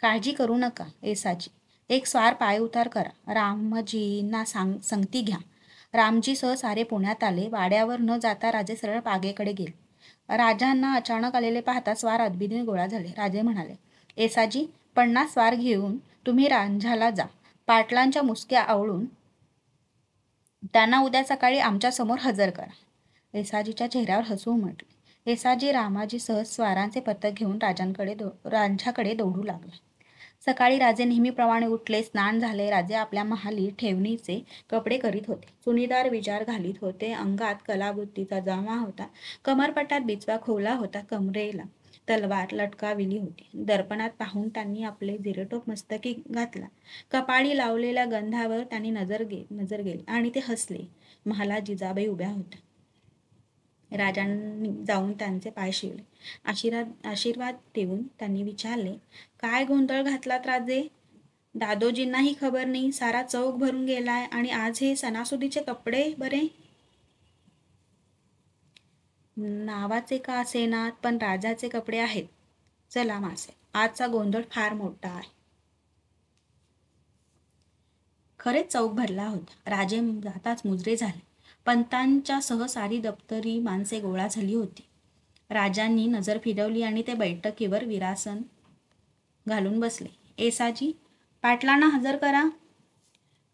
S1: काळजी करू नका येसाजी. एक स्वार पायउतार करा. रामजींना संगती घ्या. रामजीसह सारे पुण्यात आले. वाड्यावर न जाता राजे सरळ बागेकडे गेले. राजांना अचानक आलेले पाहता स्वार अदबीने गोळा झाले. राजे म्हणाले, येसाजी, 50 स्वार घेऊन तुम्ही रांझ्याला जा. पाटलांच्या मुसक्या आवळून त्यांना उद्या सकाळी आमच्या समोर हजर करा. येसाजीच्या चेहऱ्यावर हसू उमटले. येसाजी रामाजीसह स्वारांचे पथक घेऊन रांझ्याकडे दौडू लागला. सकाळी राजे नेहमीप्रमाणे उठले. स्नान झाले. राजे आपल्या महाली ठेवणीचे कपडे करीत होते. चुनीदार विजार घालीत होते. अंगात कलाबुत्तीचा जमा होता. कमरपट्ट्यात बिचवा खोवला होता. कमरेला तलवार लटकाविली होती. दर्पणात पाहून त्यांनी आपले जिरेटोप मस्तकी घातला. कपाळी लावलेल्या गंधावर त्यांनी नजर गेली आणि ते हसले. महालात जिजाबाई उभ्या होत्या. राजांनी जाऊन त्यांचे पाय शिवले. आशीर्वाद देऊन त्यांनी विचारले, काय गोंधळ घातलात राजे? दादोजींनाही खबर नाही. सारा चौक भरून गेलाय आणि आज हे सणासुदीचे कपडे बरे? नावाचे का असेनात, पण राजाचे कपडे आहेत. चला मासे, आजचा गोंधळ फार मोठा आहे. खरेच चौक भरला होता. राजे जाताच मुजरे झाले. पंतांच्या सह सारी दप्तरी माणसे गोळा झाली होती. राजांनी नजर फिरवली आणि ते बैठकीवर विरासन घालून बसले. येसाजी, पाटलांना हजर करा.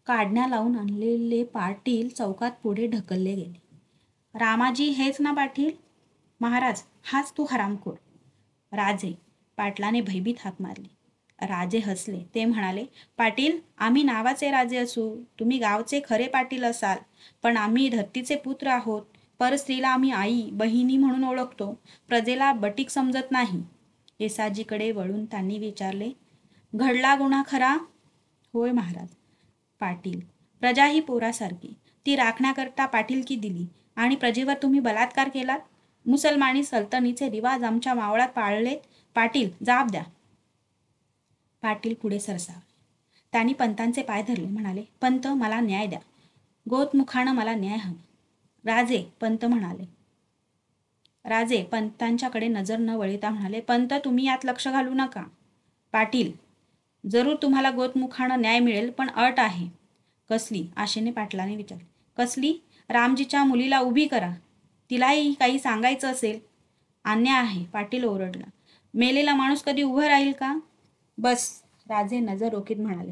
S1: काढण्या लावून आणलेले पाटील चौकात पुढे ढकलले गेले. रामाजी, हेच ना पाटील? महाराज, हाच तू हरामखोर. राजे, पाटलाने भयभीत हाक मारली. राजे हसले. ते म्हणाले, पाटील, आम्ही नावाचे राजे असू, तुम्ही गावचे खरे पाटील असाल, पण आम्ही धरतीचे पुत्र आहोत. परस्त्रीला आम्ही आई, बहिणी म्हणून ओळखतो. प्रजेला बटीक समजत नाही. येसाजीकडे वळून त्यांनी विचारले, घडला गुन्हा खरा? होय महाराज. पाटील, प्रजा ही पोरासारखी. ती राखण्याकरता पाटीलकी दिली आणि प्रजेवर तुम्ही बलात्कार केलात. मुसलमानी सल्तनीचे रिवाज आमच्या मावळात पाळलेत. पाटील, जाब द्या. पाटील पुढे सरसावले. त्यांनी पंतांचे पाय धरले. म्हणाले, पंत, मला न्याय द्या. गोतमुखानं मला न्याय हवा. राजे, पंत म्हणाले. राजे पंतांच्याकडे नजर न वळविता म्हणाले, पंत, तुम्ही यात लक्ष घालू नका. पाटील, जरूर तुम्हाला गोतमुखानं न्याय मिळेल, पण अट आहे. कसली? आशेने पाटलाने विचारले. कसली? रामजीच्या मुलीला उभी करा. तिलाही काही सांगायचं असेल. अन्याय आहे. पाटील ओरडला. मेलेला माणूस कधी उभं राहील का? बस. राजे नजर रोखीत म्हणाले.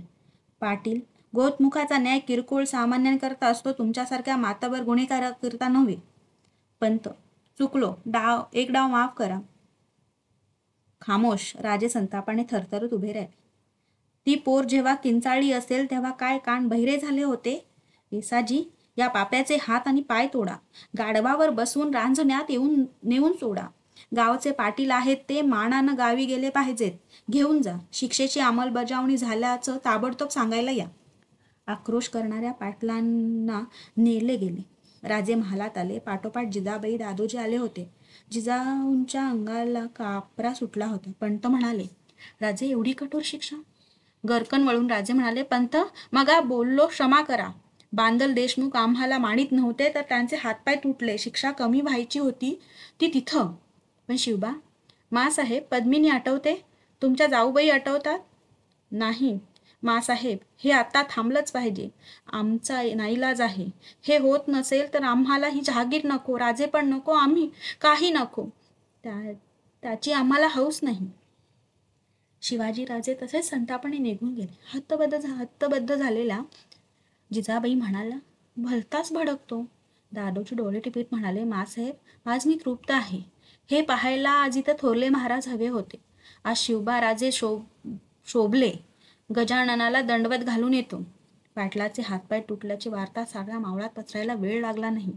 S1: पाटील, गोतमुखाचा न्याय किरकोळ सामान्यांकरता असतो, तुमच्यासारख्या मातावर गुन्हेगाराकरता नव्हे. पंत, चुकलो, एक डाव माफ करा. खामोश. राजे संतापाने थरथरत उभे राहिले. ती पोर जेव्हा किंचाळली असेल तेव्हा काय कान बहिरे झाले होते? येसाजी, या पाप्याचे हात आणि पाय तोडा. गाढवावर बसवून रांजण्यात नेऊन सोडा. गावचे पाटील आहेत ते मानानं गावी गेले पाहिजेत. घेऊन जा. शिक्षेची अंमलबजावणी झाल्याचं ताबडतोब सांगायला या. आक्रोश करणाऱ्या पाटलांना नेले गेले. राजे महालात आले. पाठोपाठ जिजाबाई, दादोजी आले होते. जिजाऊंच्या अंगाला कापरा सुटला होता. पंत म्हणाले, राजे, एवढी कठोर शिक्षा? गरकन वळून राजे म्हणाले, पंत, मगा बोललो, क्षमा करा. बांदल देशमुख आम्हाला मानित नव्हते तर त्यांचे हातपाय तुटले. शिक्षा कमी व्हायची होती ती तिथं. पण शिवबा, मासाहेब, पद्मिनी आठवते? तुमच्या जाऊबाई आठवतात? नाही मासाहेब, हे आता थांबलंच पाहिजे. आमचा नाईलाज आहे. हे होत नसेल तर आम्हाला ही जहागीर नको, राजे पण नको, आम्ही काही नको. त्याची आम्हाला हौस नाही. शिवाजीराजे तसेच संतापाने निघून गेले. हत्तबद्ध झालेला जिजाबाई म्हणाला, भलताच भडकतो. दादोजी डोळे टिपीत म्हणाले, मासाहेब, आज मी तृप्त आहे. हे पाहायला आज इथं थोरले महाराज हवे होते. आज शिवबा राजे शोभले. गजाननाला दंडवत घालून येतो. पाटलाचे हातपाय तुटल्याची वार्ता साऱ्या मावळात पसरायला वेळ लागला नाही.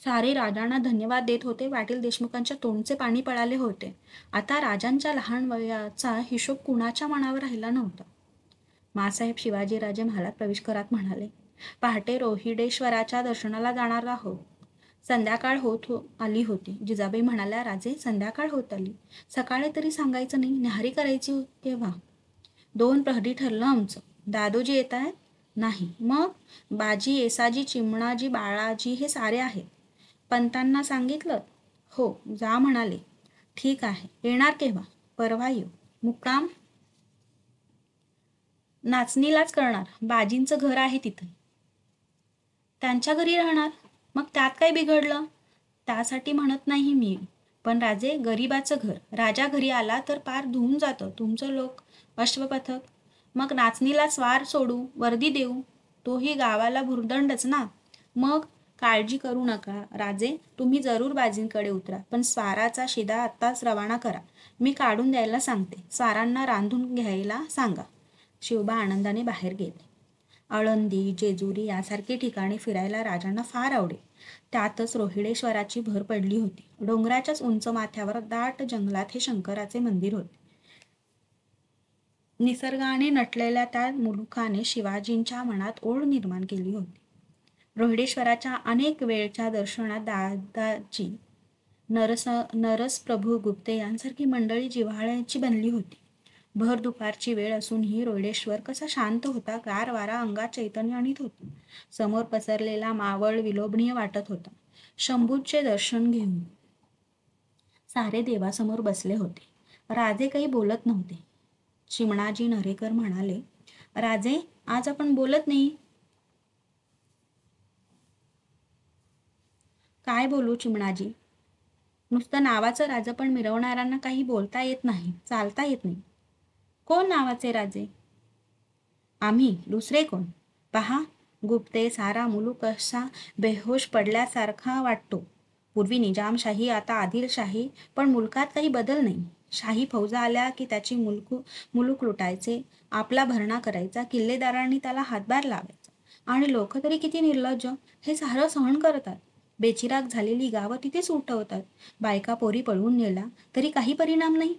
S1: सारे राजांना धन्यवाद देत होते. पाटील देशमुखांच्या तोंडचे पाणी पळाले होते. आता राजांच्या लहान वयाचा हिशोब कुणाच्या मनावर राहिला नव्हता. मासाहेब, शिवाजीराजे महालात प्रवेश करत म्हणाले, पहाटे रोहिडेश्वराच्या दर्शनाला जाणार आहोत. संध्याकाळ आली होती. जिजाबाई म्हणाल्या, राजे, संध्याकाळ होत आली. सकाळी तरी सांगायचं नाही, न्याहारी करायची केव्हा? 2 प्रहरी ठरलं आमचं. दादोजी येत आहेत? नाही. मग बाजी, येसाजी, चिमणाजी, बाळाजी हे सारे आहेत. पंतांना सांगितलं? हो, जा म्हणाले. ठीक आहे. येणार केव्हा? परवा येऊ. मुक्काम नाचणीलाच करणार. बाजींचं घर आहे तिथे. त्यांच्या घरी राहणार? मग त्यात काय बिघडलं? त्यासाठी म्हणत नाही मी. पण राजे, गरीबाचं घर. राजा घरी आला तर पार धुवून जातं. तुमचं लोक, अश्वपथक. मग नाचणीला स्वार सोडू, वर्दी देऊ. तोही गावाला भुर्दंडच ना. मग काळजी करू नका राजे, तुम्ही जरूर बाजींकडे उतरा. पण स्वाराचा शिदा आत्ताच रवाना करा. मी काढून द्यायला सांगते. स्वारांना रांधून घ्यायला सांगा. शिवबा आनंदाने बाहेर गेले. आळंदी, जेजुरी यासारखी ठिकाणी फिरायला राजांना फार आवडे. त्यातच रोहिडेश्वराची भर पडली होती. डोंगराच्याच उंच माथ्यावर दाट जंगलात हे शंकराचे मंदिर होते. निसर्गाने नटलेल्या त्या मुलुखाने शिवाजींच्या मनात ओढ निर्माण केली होती. रोहिडेश्वराच्या अनेक वेळच्या दर्शनात दादाजी, नरसप्रभू गुप्ते यांसारखी मंडळी जिव्हाळ्याची बनली होती. भर दुपारची वेळ असूनही रोहिडेश्वर कसा शांत होता. गार वारा अंगात चैतन्य आणीत होता. समोर पसरलेला मावळ विलोभनीय वाटत होता. शंभूचे दर्शन घेऊन सारे देवासमोर बसले होते. राजे काही बोलत नव्हते. चिमणाजी नरेकर म्हणाले, राजे, आज आपण बोलत नाही. काय बोलू चिमणाजी? नुसतं नावाचं राजं, पण मिरवणाऱ्यांना काही बोलता येत नाही, चालता येत नाही. कोण नावाचे राजे? आम्ही, दुसरे कोण? पहा, गुप्ते, सारा मुलूक कसा बेहोश पडल्यासारखा वाटतो. पूर्वी निजामशाही, आता आदिलशाही, पण मुलकात काही बदल नाही. शाही फौजा आल्या की त्याची मुलूक लुटायचे, आपला भरणा करायचा, किल्लेदारांनी त्याला हातभार लावायचा. आणि लोक तरी किती निर्लज्ज, हे सारं सहन करतात. बेचिराग झालेली गावं तिथेच उठवतात. बायका पोरी पळवून नेला तरी काही परिणाम नाही.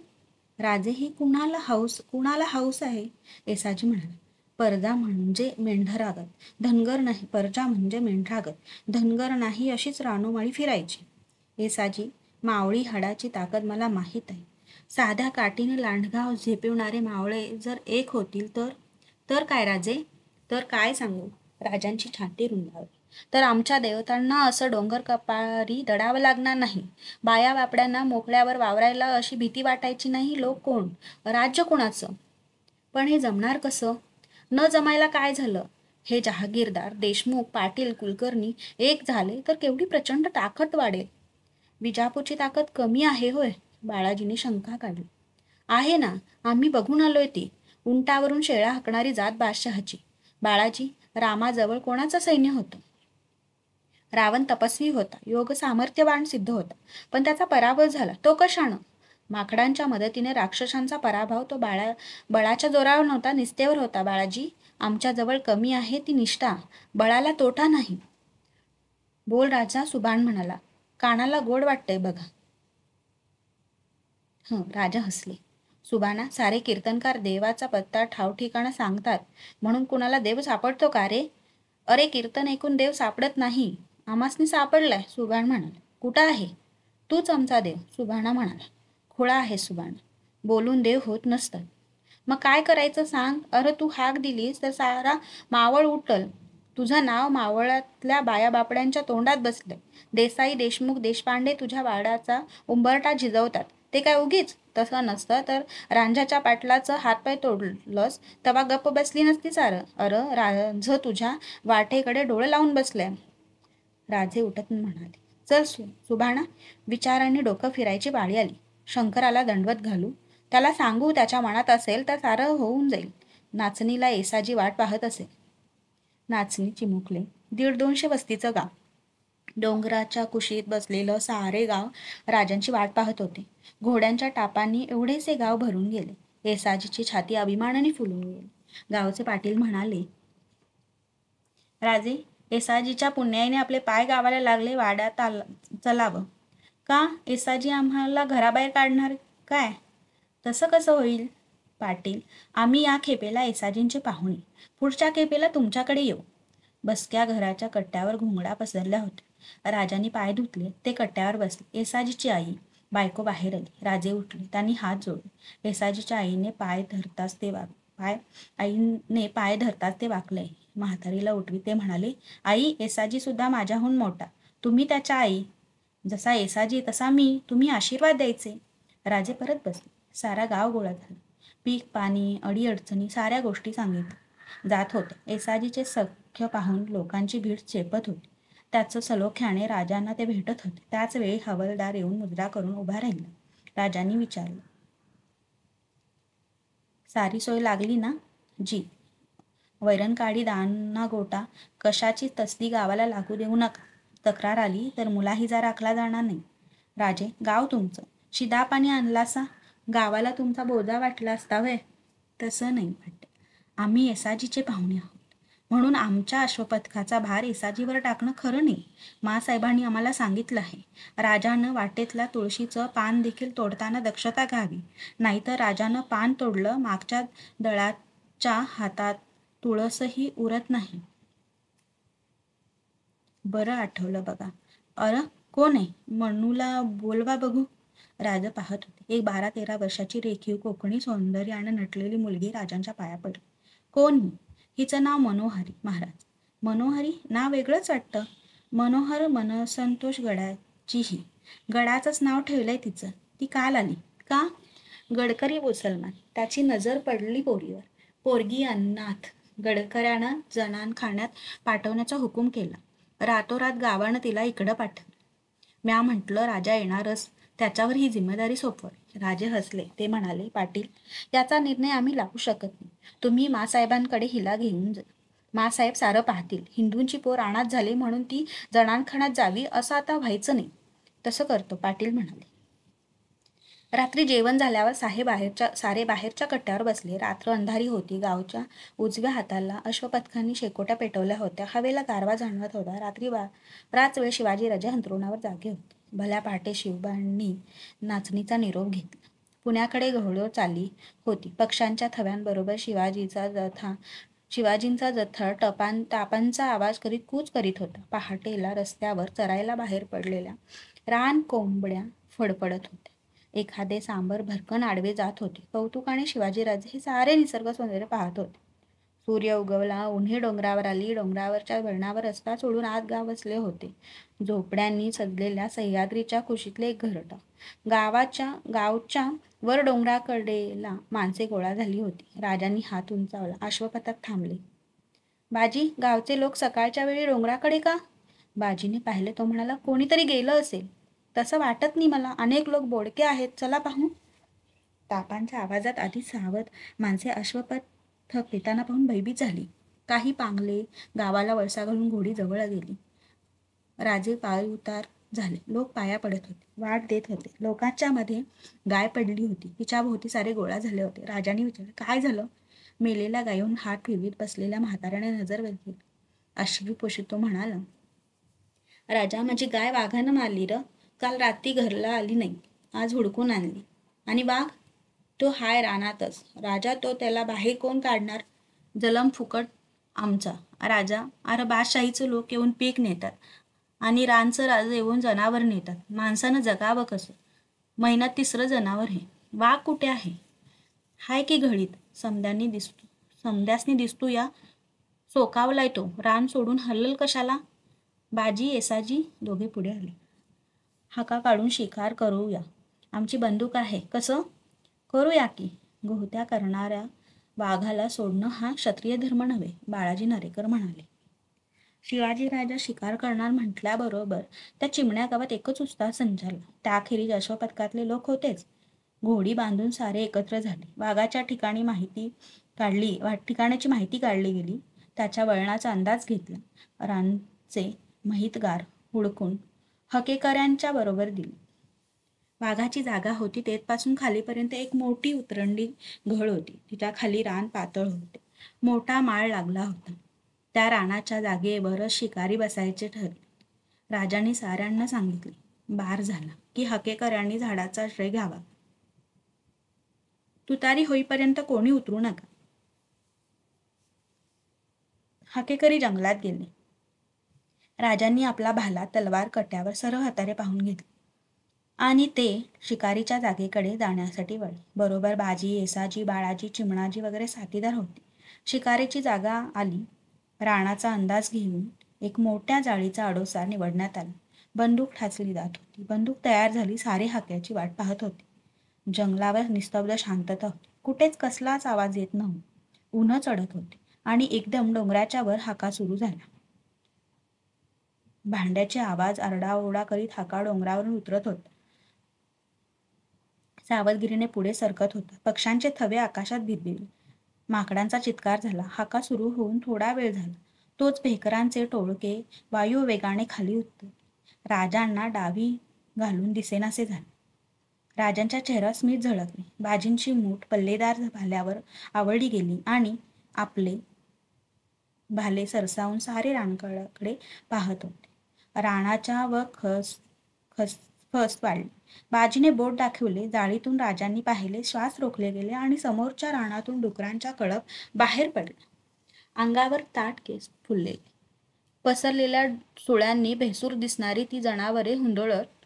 S1: राजे, ही कुणाला हौस आहे? येसाजी म्हणाला, परजा म्हणजे मेंढरागत, धनगर नाही. परजा म्हणजे मेंढरागत, धनगर नाही अशीच रानोमाळी फिरायची. येसाजी, मावळी हाडाची ताकद मला माहीत आहे. साध्या काठीने लांडगा झेपिवणारे मावळे जर एक होतील तर काय राजे? तर काय सांगू? राजांची छाती रुंदावली. तर आमच्या देवतांना असं डोंगर कपारी दडावं लागणार नाही. बाया बापड्यांना मोकळ्यावर वावरायला अशी भीती वाटायची नाही. लोक कोण? राज्य कोणाचं? पण हे जमणार कसं? न जमायला काय झालं? हे जहागीरदार, देशमुख, पाटील, कुलकर्णी एक झाले तर केवढी प्रचंड ताकद वाढेल. विजापूरची ताकद कमी आहे होय? बाळाजीने शंका काढली. आहे ना, आम्ही बघून आलोय ती. उंटावरून शेळ्या हाकणारी जात बादशहाची. बाळाजी, रामाजवळ कोणाचं सैन्य होतं? रावण तपस्वी होता, योग सामर्थ्यवान सिद्ध होता, पण त्याचा पराभव झाला. तो कशानं? माकडांच्या मदतीने राक्षसांचा पराभव तो बळाच्या जोरावर नव्हता, निस्तेवर होता. बाळाजी, आमच्याजवळ कमी आहे ती निष्ठा, बळाला तोटा नाही. बोल राजा, सुबाण म्हणाला. कानाला गोड वाटतंय बघा. राजा हसले. सुबाणा, सारे कीर्तनकार देवाचा पत्ता ठाव ठिकाणा सांगतात म्हणून कुणाला देव सापडतो का रे? अरे, कीर्तन ऐकून देव सापडत नाही, आमासनी सापडलाय, सुबाण म्हणाला. कुठं आहे? तूच आमचा देव, सुबाणा म्हणाला. खुळा आहे सुबाणा, बोलून देव होत नसतात. मग काय करायचं सांग? अरे, तू हाक दिलीस तर सारा मावळ उठल. तुझं नाव मावळातल्या बाया बापड्यांच्या तोंडात बसलंय. देसाई, देशमुख, देशपांडे तुझ्या वाड्याचा उंबरठा झिजवतात. ते काय उगीच? तसं नसतं तर रांझ्याच्या पाटलाचं हातपाय तोडलंस तेव्हा गप्प बसली नसती सारं. रांझ तुझ्या वाटेकडे डोळे लावून बसले. राजे उठत म्हणाले, चल सुबाणा, विचारांनी डोकं फिरायची पाळी आली. शंकराला दंडवत घालू, त्याला सांगू त्याच्या मनात असेल तर सारं होऊन जाईल. नाचणीला येसाजी वाट पाहत असेल. नाचणी चिमुकले. 150-200 वस्तीचं गाव. डोंगराच्या कुशीत बसलेलं सारे गाव राजांची वाट पाहत होते. घोड्यांच्या टापांनी एवढेसे गाव भरून गेले. येसाजीची छाती अभिमानाने फुलून गेली. गावचे पाटील म्हणाले, राजे, येसाजीच्या पुण्याईने आपले पाय गावाला लागले, वाड्यात चलावं. का? येसाजी आम्हाला घराबाहेर काढणार काय? तसं कसं होईल? पाटील, आम्ही या खेपेला येसाजींचे पाहुणे, पुढच्या खेपेला तुमच्याकडे येऊ. बसक्या घराच्या कट्ट्यावर घोंगडा पसरल्या होत्या. राजांनी पाय धुतले, ते कट्ट्यावर बसले. येसाजीची आई, बायको बाहेर आली. राजे उठले, त्यांनी हात जोडले. येसाजीच्या आईने पाय धरताच ते वाकले. म्हातारीला उठवी ते म्हणाले, आई, येसाजी सुद्धा माझ्याहून मोठा, तुम्ही त्याच्या आई. जसा येसाजी तसा मी, तुम्ही आशीर्वाद द्यायचे. राजे परत बसले. सारा गाव गोळा झाला. पीक पाणी, अडीअडचणी साऱ्या गोष्टी सांगितल्या जात होत्या. येसाजीचे सख्य पाहून लोकांची भीड चेपत होती. त्याचं सलोख्याने राजांना ते भेटत होते. त्याच वेळी हवालदार येऊन मुजरा करून उभा राहिला. राजांनी विचारलं, सारी सोय लागली ना? जी. वैरणकाडी, दाना गोटा कशाची तसदी गावाला लागू देऊ नका. तक्रार आली तर मुलाहिजा राखला जाणार नाही. राजे, गाव तुमचं, शिदा पाणी आणलासा, गावाला तुमचा बोजा वाटला असता वय? तसं नाही वाटत. आम्ही येसाजीचे पाहुणे आहोत म्हणून आमच्या अश्वपथकाचा भार येसाजीवर टाकणं खरं नाही. मासाहेबांनी आम्हाला सांगितलं आहे, राजानं वाटेतल्या तुळशीचं पान देखील तोडताना दक्षता घ्यावी, नाहीतर राजानं पान तोडलं, मागच्या दळाच्या हातात तुळसही उरत नाही. बरं आठवलं बघा. कोण आहे? मनूला बोलवा बघू. राजा पाहत होते. एक 12-13 वर्षाची रेखीव कोकणी सौंदर्यानं नटलेली मुलगी राजांच्या पाया पडली. कोण ही? हिचं नाव मनोहरी महाराज. मनोहरी? नाव वेगळंच वाटतं. मनोहर मनसंतोष गडाची ही. गडाचंच नाव ठेवलंय तिचं. ती काल आली. का? गडकरी मुसलमान. त्याची नजर पडली पोरीवर. पोरगी अनाथ. गडकऱ्यानं जनानखान्यात पाठवण्याचा हुकूम केला. रातोरात गावानं तिला इकडं पाठवलं. म्या म्हटलं, राजा येणारच, त्याच्यावर ही जिम्मेदारी सोपवावी. राजे हसले. ते म्हणाले, पाटील, याचा निर्णय आम्ही लावू शकत नाही. तुम्ही मासाहेबांकडे हिला घेऊन जा. मासाहेब सारं पाहतील. हिंदूंची पोर अनाथ झाली म्हणून ती जनानखान्यात जावी असं आता व्हायचं नाही. तसं करतो, पाटील म्हणाले. रात्री जेवण झाल्यावर सारे बाहेरच्या कट्ट्यावर बसले. रात्र अंधारी होती. गावच्या उजव्या हाताला अश्वपथकांनी शेकोट्या पेटवल्या होत्या. हवेला गारवा जाणवत होता. रात्र वेळ शिवाजीराजे अंथरुणावर जागे होते. भल्या पहाटे शिवबांनी नाचणीचा निरोप घेतला. पुण्याकडे घोडदौड चालली होती. पक्ष्यांच्या थव्यांबरोबर शिवाजींचा जथा टापांचा आवाज करीत कूच करीत होता. पहाटेला रस्त्यावर चरायला बाहेर पडलेल्या रान कोंबड्या फडफडत होत्या. एखादे सांबर भरकन आडवे जात होते. कौतुकाने शिवाजीराजे हे सारे निसर्ग सौंदर्य पाहत होते. सूर्य उगवला, उन्ही डोंगरावर आली. डोंगरावरच्या वळणावर रस्ता सोडून आत गाव वसले होते. झोपड्यांनी सजलेल्या सह्याद्रीच्या कुशीतले एक घरटं. गावच्या वर डोंगराकडेला माणसे गोळा झाली होती. राजांनी हात उंचावला. अश्वपथक थांबले. बाजी, गावचे लोक सकाळच्या वेळी डोंगराकडे का? बाजीने पाहिले. तो म्हणाला, कोणीतरी गेलं असेल. तसं वाटत नाही मला. अनेक लोक बोडके आहेत. चला पाहू. तापांच्या आवाजात आधी सावध माणसे अश्वपथक येताना पाहून भयभीत झाली. काही पांगले गावाला वळसा घालून घोडी जवळ गेली. राजे पाय उतार झाले. लोक पाया पडत होते, वाट देत होते. लोकांच्या मध्ये गाय पडली होती. तिच्या भोवती सारे गोळा झाले होते. राजाने विचारले, काय झालं? मेलेल्या गायीहून हात फिरवीत बसलेल्या म्हाताऱ्याने नजर वेधली. अश्रूपोषित तो म्हणाला, राजा, माझी गाय वाघानं मारली र. काल रात्री घरला आली नाही, आज हुडकून आणली. आणि वाघ? तो हाय रानातच. राजा, तो त्याला बाहेर कोण काढणार? जलम फुकट आमचा. राजा, अरे बादशाहीचं लोक येऊन पीक नेतात आणि रानचं राजे येऊन जनावर नेतात. माणसानं जगावं कसं? महिन्यात तिसरं जनावर हे. वाघ कुठे आहे? हाय की घडीत. समद्यासनी दिसतो या. सोकावलाय तो. रान सोडून हलल कशाला? बाजी येसाजी दोघे पुढे आले. हाका काढून शिकार करूया. आमची बंदूक आहे. कसं? करूया की. गोहत्या करणाऱ्या वाघाला सोडणं हा क्षत्रिय धर्म नव्हे, बाळाजी नारेकर म्हणाले. शिवाजीराजा शिकार करणार म्हटल्याबरोबर त्या चिमण्या गावात एकच उत्साह संचारला. त्याखेरीज अश्वपथकातले लोक होतेच. घोडी बांधून सारे एकत्र झाले. वाघाच्या ठिकाणाची माहिती काढली गेली. त्याच्या वळणाचा अंदाज घेतला. रानचे माहितगार हुडकून हकेकऱ्यांच्या बरोबर दिली. वाघाची जागा होती तेथपासून खालीपर्यंत एक मोठी उतरंडी घळ होती. तिच्या खाली रान पातळ होते. मोठा माळ लागला होता. त्या रानाच्या जागेवर शिकारी बसायचे ठरले. राजाने साऱ्यांना सांगितले, बार झाला की हकेकऱ्यांनी झाडाचा आश्रय घ्यावा. तुतारी होईपर्यंत कोणी उतरू नका. हकेकरी जंगलात गेले. राजांनी आपला भाला तलवार कट्यावर सर्व हातारे पाहून घेतले आणि ते शिकारीच्या जागेकडे जाण्यासाठी वळले. बरोबर बाजी, येसाजी, बाळाजी, चिमणाजी वगैरे साथीदार होते. शिकारीची जागा आली. रानाचा अंदाज घेऊन एक मोठ्या जाळीचा अडोसा निवडण्यात आला. बंदूक ठाचली जात होती. बंदूक तयार झाली. सारे हाक्याची वाट पाहत होते. जंगलावर निस्तब्ध शांतता होती. कुठेच कसलाच आवाज येत नव्हता. ऊन चढत होते आणि एकदम डोंगराच्या वर हाका सुरू झाला. भांड्याचे आवाज आरडाओरडा करीत हाका डोंगरावरून उतरत होता. सावधगिरीने पुढे सरकत होता. पक्ष्यांचे थवे आकाशात भिरभिरले. माकडांचा चित्कार झाला. हाका सुरू होऊन थोडा वेळ झाला. तोच भेकरांचे टोळके वायुवेगाने खाली उतरले. राजांना डावी घालून दिसेनासे झाले. राजांच्या चेहऱ्यावर स्मित झळकले. बाजींची मूठ पल्लेदार भाल्यावर आवळली गेली आणि आपले भाले सरसावून सारे रानकडे पाहत होते. राणाच्या व फस वाढली. बाजीने बोट दाखवले. जाळीतून राजांनी पाहिले. श्वास रोखले गेले आणि समोरच्या रानातून डुकरांचा कळप बाहेर पडला. अंगावर ताठ केस फुललेले. पसरलेल्या सुळ्यांनी भेसूर दिसणारी ती जनावरे हुंदळत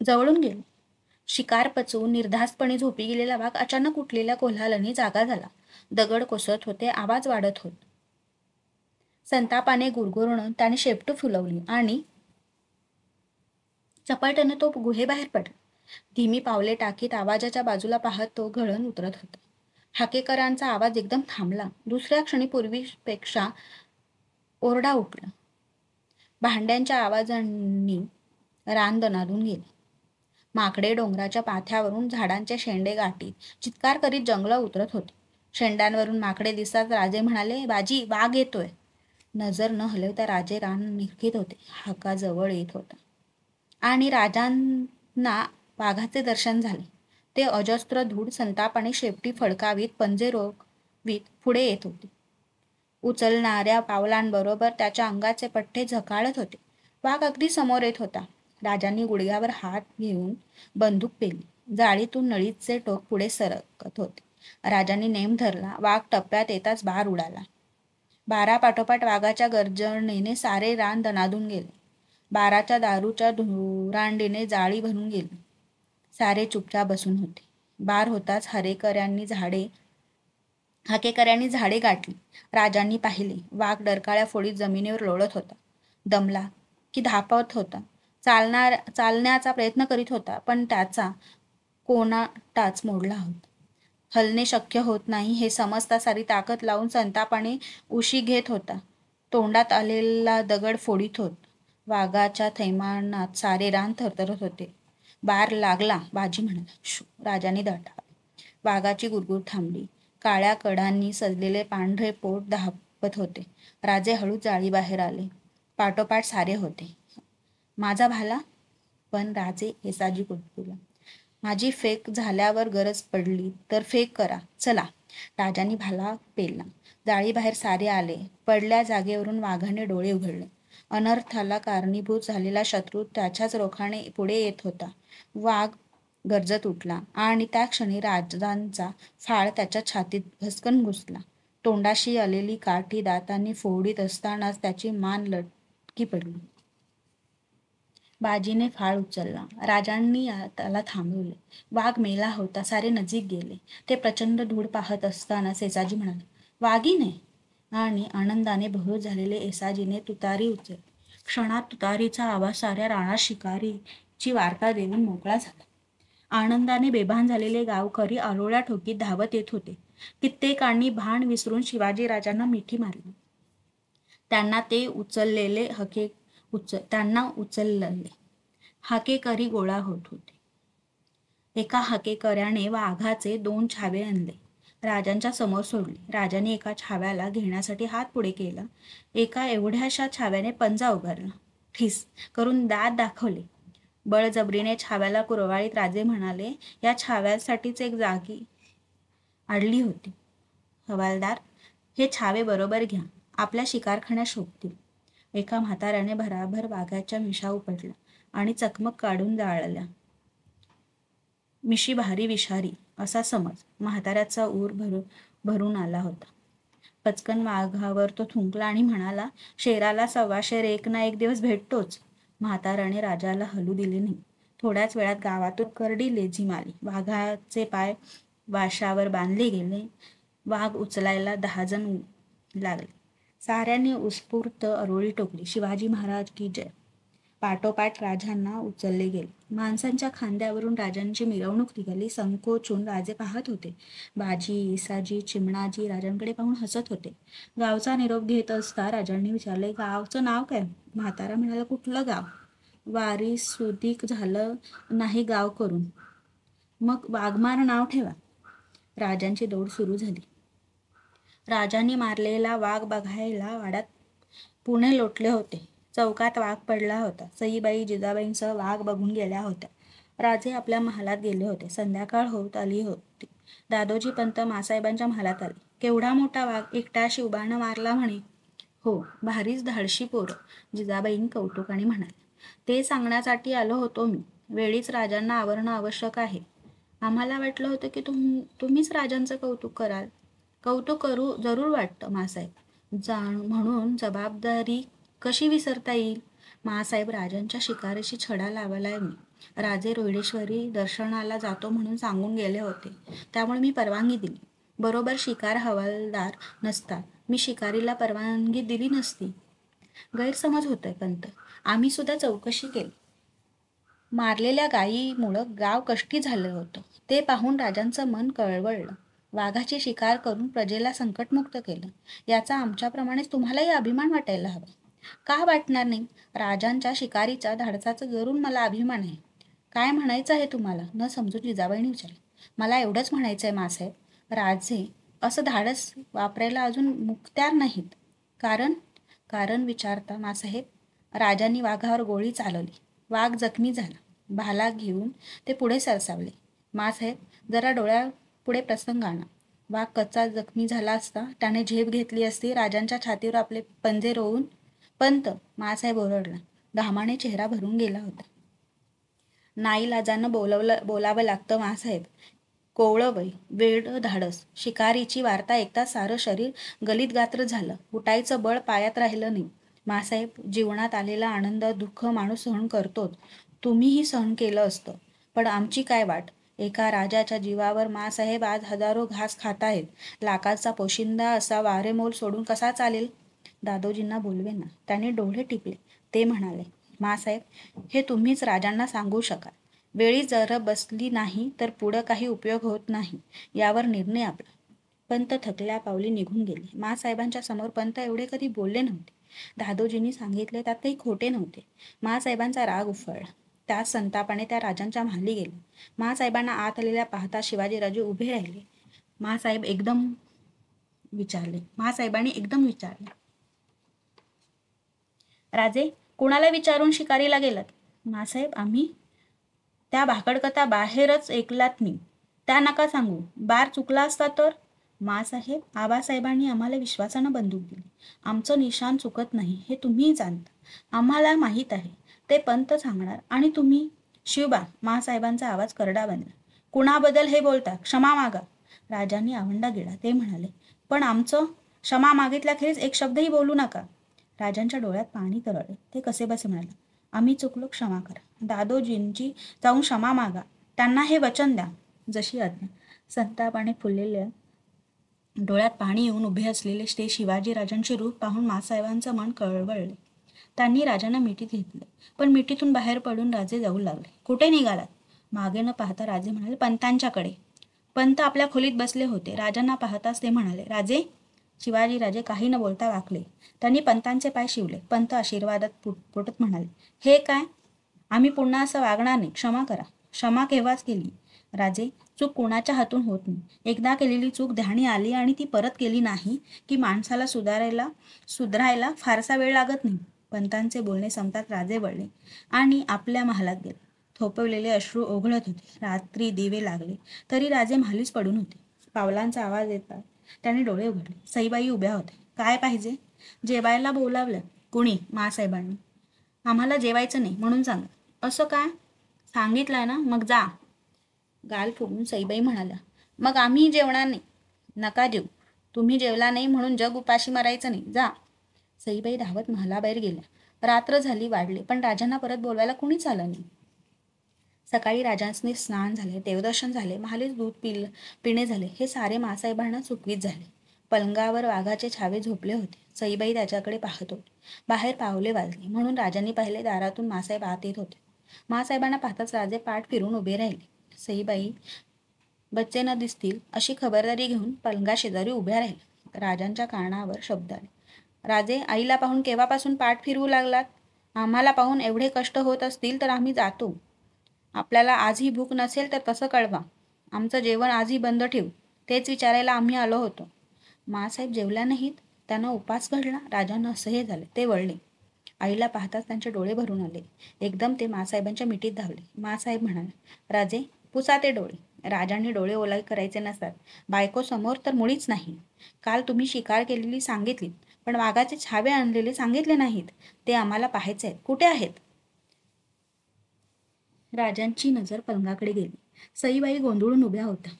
S1: जवळून गेली. शिकार पचवून निर्धास्तपणे झोपी गेलेला वाघ अचानक उठलेल्या कोल्हालाने जागा झाला. दगड कोसळत होते. आवाज वाढत होत. संतापाने गुरगुरून त्याने शेपटू फुलवली आणि चपळतेने तो गुहेबाहेर पडला. धीमी पावले टाकीत आवाजाच्या बाजूला पाहत तो घळण उतरत होता. हाकेकरांचा आवाज एकदम थांबला. दुसऱ्या क्षणी पूर्वीपेक्षा ओरडा उठला. भांड्यांच्या आवाजांनी रान दणाणून गेले. माकडे डोंगराच्या पाथ्यावरून झाडांचे शेंडे गाठीत चित्कार करीत जंगला उतरत होते. शेंड्यांवरून माकडे दिसताच राजे म्हणाले, बाजी, वाघ येतोय. नजर न हलवता राजे रान निरखीत होते. हाका जवळ येत होता आणि राजांना वाघाचे दर्शन झाले. ते अजस्त्र धूळ संतापाने शेपटी फडकावीत पंजे रोखवीत पुढे येत होते. उचलणाऱ्या पावलांबरोबर त्याच्या अंगाचे पठ्ठे झकाळत होते. वाघ अगदी समोर येत होता. राजांनी गुडघ्यावर हात घेऊन बंदूक पेली. जाळीतून नळीचे टोक पुढे सरकत होते. राजांनी नेम धरला. वाघ टप्प्यात येताच बार उडाला. बारापाठोपाठ वाघाच्या गर्जनेने सारे रान दणाणून गेले. बाराच्या दारूच्या धुरांडीने जाळी भरून गेली. सारे चुपचाप बसून होते. बार होताच हाकेकऱ्यांनी झाडे गाठली. राजांनी पाहिले. वाघ डरकाळ्या फोडीत जमिनीवर लोळत होता. दमला की धापत होता. चालण्याचा प्रयत्न करीत होता, पण त्याचा कोणाटाच मोडला होता. हलणे शक्य होत नाही हे समजता सारी ताकद लावून संतापाने उशी घेत होता. तोंडात आलेला दगड फोडीत होत. वाघाच्या थैमानात सारे रान थरथरत होते. बार लागला, बाजी म्हणाला. राजांनी दटावले. वाघाची गुरगुर थांबली. काळ्या कडांनी सजलेले पांढरे पोट धापत होते. राजे हळूच जाळीबाहेर आले. पाठोपाठ सारे होते. माझा भाला? पण राजे येसाजी कुटकुला. माझी फेक झाल्यावर गरज पडली तर फेक करा, चला. राजांनी भाला पेलला. जाळीबाहेर सारे आले. पडल्या जागेवरून वाघाने डोळे उघडले. अनर्थाला कारणीभूत झालेला शत्रू त्याच्याच रोखाने पुढे येत होता. वाघ गरजत उठला आणि त्या क्षणी राजांचा फाळ त्याच्या छातीत भस्कन घुसला. तोंडाशी आलेली काठी दातांनी फोडीत असतानाच त्याची मान लटकी पडली. बाजीने फाळ उचलला. राजांनी त्याला थांबवले. वाघ मेला होता. सारे नजीक गेले. ते प्रचंड धूळ पाहत असताना येसाजी म्हणाले, वाघीने? आणि आनंदाने भरून झालेले येसाजीने तुतारी उचलली. क्षणात तुतारीचा आवाज साऱ्या रानात शिकारीची वार्ता देऊन मोकळा झाला. आनंदाने बेभान झालेले गावकरी आरोळ्या ठोकीत धावत येत होते. कित्येकांनी भान विसरून शिवाजी राजांना मिठी मारली. त्यांना उचलले. हाकेकरी गोळा होत होते. एका हाकेकऱ्याने वाघाचे 2 छावे आणले. राजांच्या समोर सोडले. राजाने एका छाव्याला घेण्यासाठी हात पुढे केला. एका एवढ्याशा छाव्याने पंजा उगारला. ठिस करून दात दाखवले. बळजबरीने छाव्याला कुरवाळीत राजे म्हणाले, या छाव्यासाठीच एक जागी आडली होती. हवालदार, हे छावे बरोबर घ्या. आपल्या शिकारखान्यात शोभतील. एका म्हाताऱ्याने भराभर वाघाच्या मिशा उपटल्या आणि चकमक काढून जाळल्या. मिशी भारी विषारी असा समज. म्हाताऱ्याचा ऊर भरून आला होता. पचकन वाघावर तो थुंकला आणि म्हणाला, शेराला 1.25 शेर एक ना एक दिवस भेटतोच. म्हाताऱ्याने राजाला हलू दिले नाही. थोड्याच वेळात गावातून करडी लेझीम आली. वाघाचे पाय वाशावर बांधले गेले. वाघ उचलायला 10 जण लागले. साऱ्यांनी उत्स्फूर्त आरोळी टोकली. शिवाजी महाराज की जय. पाठोपाठ राजांना उचलले गेले. माणसांच्या खांद्यावरून राजांची मिरवणूक निघाली. संकोचून राजे पाहत होते. बाजी, येसाजी, चिमणाजी राजांकडे पाहून हसत होते. गावचा निरोप घेत असता राजांनी विचारले, गावचं नाव काय? म्हातारा म्हणाला, कुठलं गाव? वारी सुदीक झालं नाही गाव करून. मग वाघमार नाव ठेवा. राजांची दौड सुरू झाली. राजांनी मारलेला वाघ बघायला वाड्यात पुणे लोटले होते. चौकात वाघ पडला होता. सईबाई जिजाबाईंसह वाघ बघून गेल्या होत्या. राजे आपल्या महालात गेले होते. संध्याकाळ होत आली होती. दादोजी पंत मासाहेबांच्या महालात आले. केवढा मोठा वाघ, एकटा शिवबानं मारला म्हणे. हो, भारीच धाडशी पोरं, जिजाबाईंनी कौतुकाने म्हणाले. ते सांगण्यासाठी आलो होतो मी. वेळीच राजांना आवरणं आवश्यक आहे. आम्हाला वाटलं होतं की तुम्हीच राजांचं कौतुक कराल. कौतुक करू जरूर वाटतं मासाहेब. म्हणून जबाबदारी कशी विसरता येईल? मासाहेब, राजांच्या शिकारीशी छडा लावलाय मी. राजे रोहिडेश्वरी दर्शनाला जातो म्हणून सांगून गेले होते. त्यामुळे मी परवानगी दिली. बरोबर शिकार हवालदार नसता मी शिकारीला परवानगी दिली नसती. गैरसमज होतोय पंत. आम्ही सुद्धा चौकशी केली. मारलेल्या गायीमुळं गाव कष्टी झालं होतं. ते पाहून राजांचं मन कळवळलं. वाघाची शिकार करून प्रजेला संकटमुक्त केलं. याचा आमच्याप्रमाणेच तुम्हालाही अभिमान वाटायला हवा. का वाटणार नाही? राजांच्या शिकारीच्या धाडसाचा जरूर मला अभिमान आहे. काय म्हणायचं आहे तुम्हाला? न समजून जिजाबाईंनी विचारले. मला एवढंच म्हणायचं आहे मासाहेब, राजे असं धाडस वापरायला अजून मुक्त्यार नाहीत. कारण विचारता मासाहेब. राजांनी वाघावर गोळी चालवली. वाघ जखमी झाला. भाला घेऊन ते पुढे सरसावले. मासाहेब, जरा डोळ्यापुढे प्रसंग आणा. वाघ कच्चा जखमी झाला असता. त्याने झेप घेतली असती. राजांच्या छातीवर आपले पंजे रोवून. पंत, मासाहेब ओरडला. घामाने चेहरा भरून गेला होता. नाईलाजानं बोलावं लागतं मासाहेब. कोवळं वय, वेड धाडस. शिकारीची वार्ता ऐकता सारं शरीर गलितगात्र झालं. उठायचं बळ पायात राहिलं नाही. मासाहेब, जीवनात आलेला आनंद, दुःख माणूस सहन करतोच. तुम्हीही सहन केलं असतं. पण आमची काय वाट? एका राजाच्या जीवावर मासाहेब आज हजारो घास खात आहेत. लाखाचा पोशिंदा असा वारेमोल सोडून कसा चालेल? दादोजींना बोलवेना. त्यांनी डोळे टिपले. ते म्हणाले, मासाहेब, हे तुम्हीच राजांना सांगू शकाल. वेळी जर बसली नाही तर पुढं काही उपयोग होत नाही. यावर निर्णय आपला. पंत थकल्या पावली निघून गेले. मासाहेबांच्या समोर पंत एवढे कधी बोलले नव्हते. दादोजींनी सांगितले त्यात काही खोटे नव्हते. मासाहेबांचा राग उफाळला. त्याच संतापाने त्या राजांच्या महाली गेले. मासाहेबांना आत आलेल्या पाहता शिवाजीराजे उभे राहिले. महासाहेबांनी एकदम विचारले, राजे कोणाला विचारून शिकारीला गेलात? मासाहेब, आम्ही त्या भाकडकथा बाहेरच ऐकलात मी, त्या नका सांगू. बार चुकला असता तर? मासाहेब, आबासाहेबांनी आम्हाला विश्वासानं बंदूक दिली. आमचं निशाण चुकत नाही हे तुम्ही जाणता. आम्हाला माहीत आहे. ते पंत सांगणार आणि तुम्ही. शिवबा, मासाहेबांचा आवाज करडा बनला. कुणाबद्दल हे बोलता? क्षमा मागा. राजांनी आवंडा गिळला. ते म्हणाले, पण आमचं क्षमा मागितल्याखेरीज एक शब्दही बोलू नका. राजांच्या डोळ्यात पाणी तरळले. ते कसेबसे म्हणाले, आम्ही चुकलो, क्षमा करा. दादोजींची जाऊन क्षमा मागा. त्यांना हे वचन द्या. जशी आज्ञा. संतापाने फुललेल्या डोळ्यात पाणी येऊन उभे असलेले ते शिवाजीराजांचे रूप पाहून मासाहेबांचं मन कळवळले. त्यांनी राजांना मिठीत घेतले. पण मिठीतून बाहेर पडून राजे जाऊ लागले. कुठे निघालात? मागे न पाहता राजे म्हणाले, पंतांच्याकडे. पंत आपल्या खोलीत बसले होते. राजांना पाहताच ते म्हणाले, राजे. शिवाजीराजे काही न बोलता वाकले. त्यांनी पंतांचे पाय शिवले. पंत आशीर्वादात पुटपुटत म्हणाले, हे काय? आम्ही पुन्हा असं वागणार नाही. क्षमा करा. क्षमा केव्हाच केली. राजे, चूक कोणाच्या हातून होत नाही. एकदा केलेली चूक ध्यानी आली आणि ती परत केली नाही की माणसाला सुधारायला फारसा वेळ लागत नाही. पंतांचे बोलणे संपताच राजे वळले आणि आपल्या महालात गेले. थोपवलेले अश्रू ओघळत होते. रात्री दिवे लागले तरी राजे महालीच पडून होते. पावलांचा आवाज येतात त्याने डोळे उघडले. सईबाई उभ्या होत्या. काय पाहिजे? जेवायला बोलावलं. कुणी? मासाहेबांनी. आम्हाला जेवायचं नाही म्हणून सांगा. असं काय? सांगितलंय ना, मग जा. गाल फुगून सईबाई म्हणाल्या, मग आम्ही जेवणार नाही. नका जेवू. तुम्ही जेवला नाही म्हणून जग उपाशी मरायचं नाही. जा. सईबाई धावत महालाबाहेर गेल्या. रात्र झाली, वाढले, पण राजांना परत बोलवायला कुणीच आलं नाही. सकाळी राजांनी स्नान झाले, देवदर्शन झाले, महालीच दूध पिणे झाले. हे सारे मासाहेबांना चुकवीत झाले. पलंगावर वाघाचे छावे झोपले होते. सईबाई त्याच्याकडे पाहत होती. बाहेर पावले वाजली म्हणून राजांनी पाहिले. दारातून मासाहेब आत येत होते. मासाहेबांना पाहताच राजे पाठ फिरून उभे राहिले. सईबाई बच्चे न दिसतील अशी खबरदारी घेऊन पलंगा शेजारी उभ्या राहिल्या. राजांच्या कानावर शब्द आले, राजे, आईला पाहून केव्हापासून पाठ फिरवू लागलात? आम्हाला पाहून एवढे कष्ट होत असतील तर आम्ही जातो. आपल्याला आजही भूक नसेल तर तसं कळवा. आमचं जेवण आजही बंद ठेवू. तेच विचारायला आम्ही आलो होतो. मासाहेब जेवल्या नाहीत? त्यांना उपास घडला. राजांना असह्य झाले. ते वळले. आईला पाहताच त्यांचे डोळे भरून आले. एकदम ते मासाहेबांच्या मिठीत धावले. मासाहेब म्हणाले, राजे, पुसा ते डोळे. राजांनी डोळे ओलाय करायचे नसतात. बायको समोर तर मुळीच नाही. काल तुम्ही शिकार केलेली सांगितलीत, पण वाघाचे छावे आणलेले सांगितले नाहीत. ते आम्हाला पाहायचे आहेत. कुठे आहेत? राजांची नजर पलंगाकडे गेली. सईबाई गोंधळून उभ्या होत्या.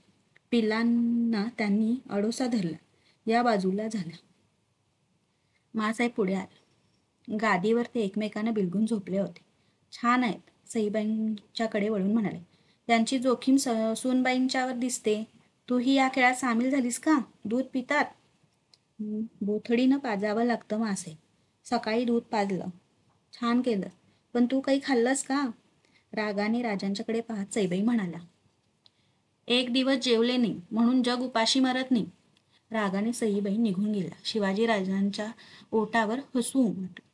S1: पिलांना त्यांनी अडोसा धरला. या बाजूला झाला. मासाहेब पुढे आले. गादीवर ते एकमेकांना बिलगून झोपले होते. छान आहेत. सईबाईंच्याकडे वळून म्हणाले, त्यांची जोखीम सूनबाईंच्यावर दिसते. तूही या खेळात सामील झालीस का? दूध पितात? बोथडीनं पाजावं लागतं मासाहेब. सकाळी दूध पाजलं. छान केलं. पण तू काही खाल्लंस का? रागाने राजांच्याकडे पाहत सईबाई म्हणाल्या, एक दिवस जेवले नाही म्हणून जग उपाशी मरत नाही. रागाने सईबाई निघून गेल्या. शिवाजीराजांच्या ओठावर हसू उमटलं.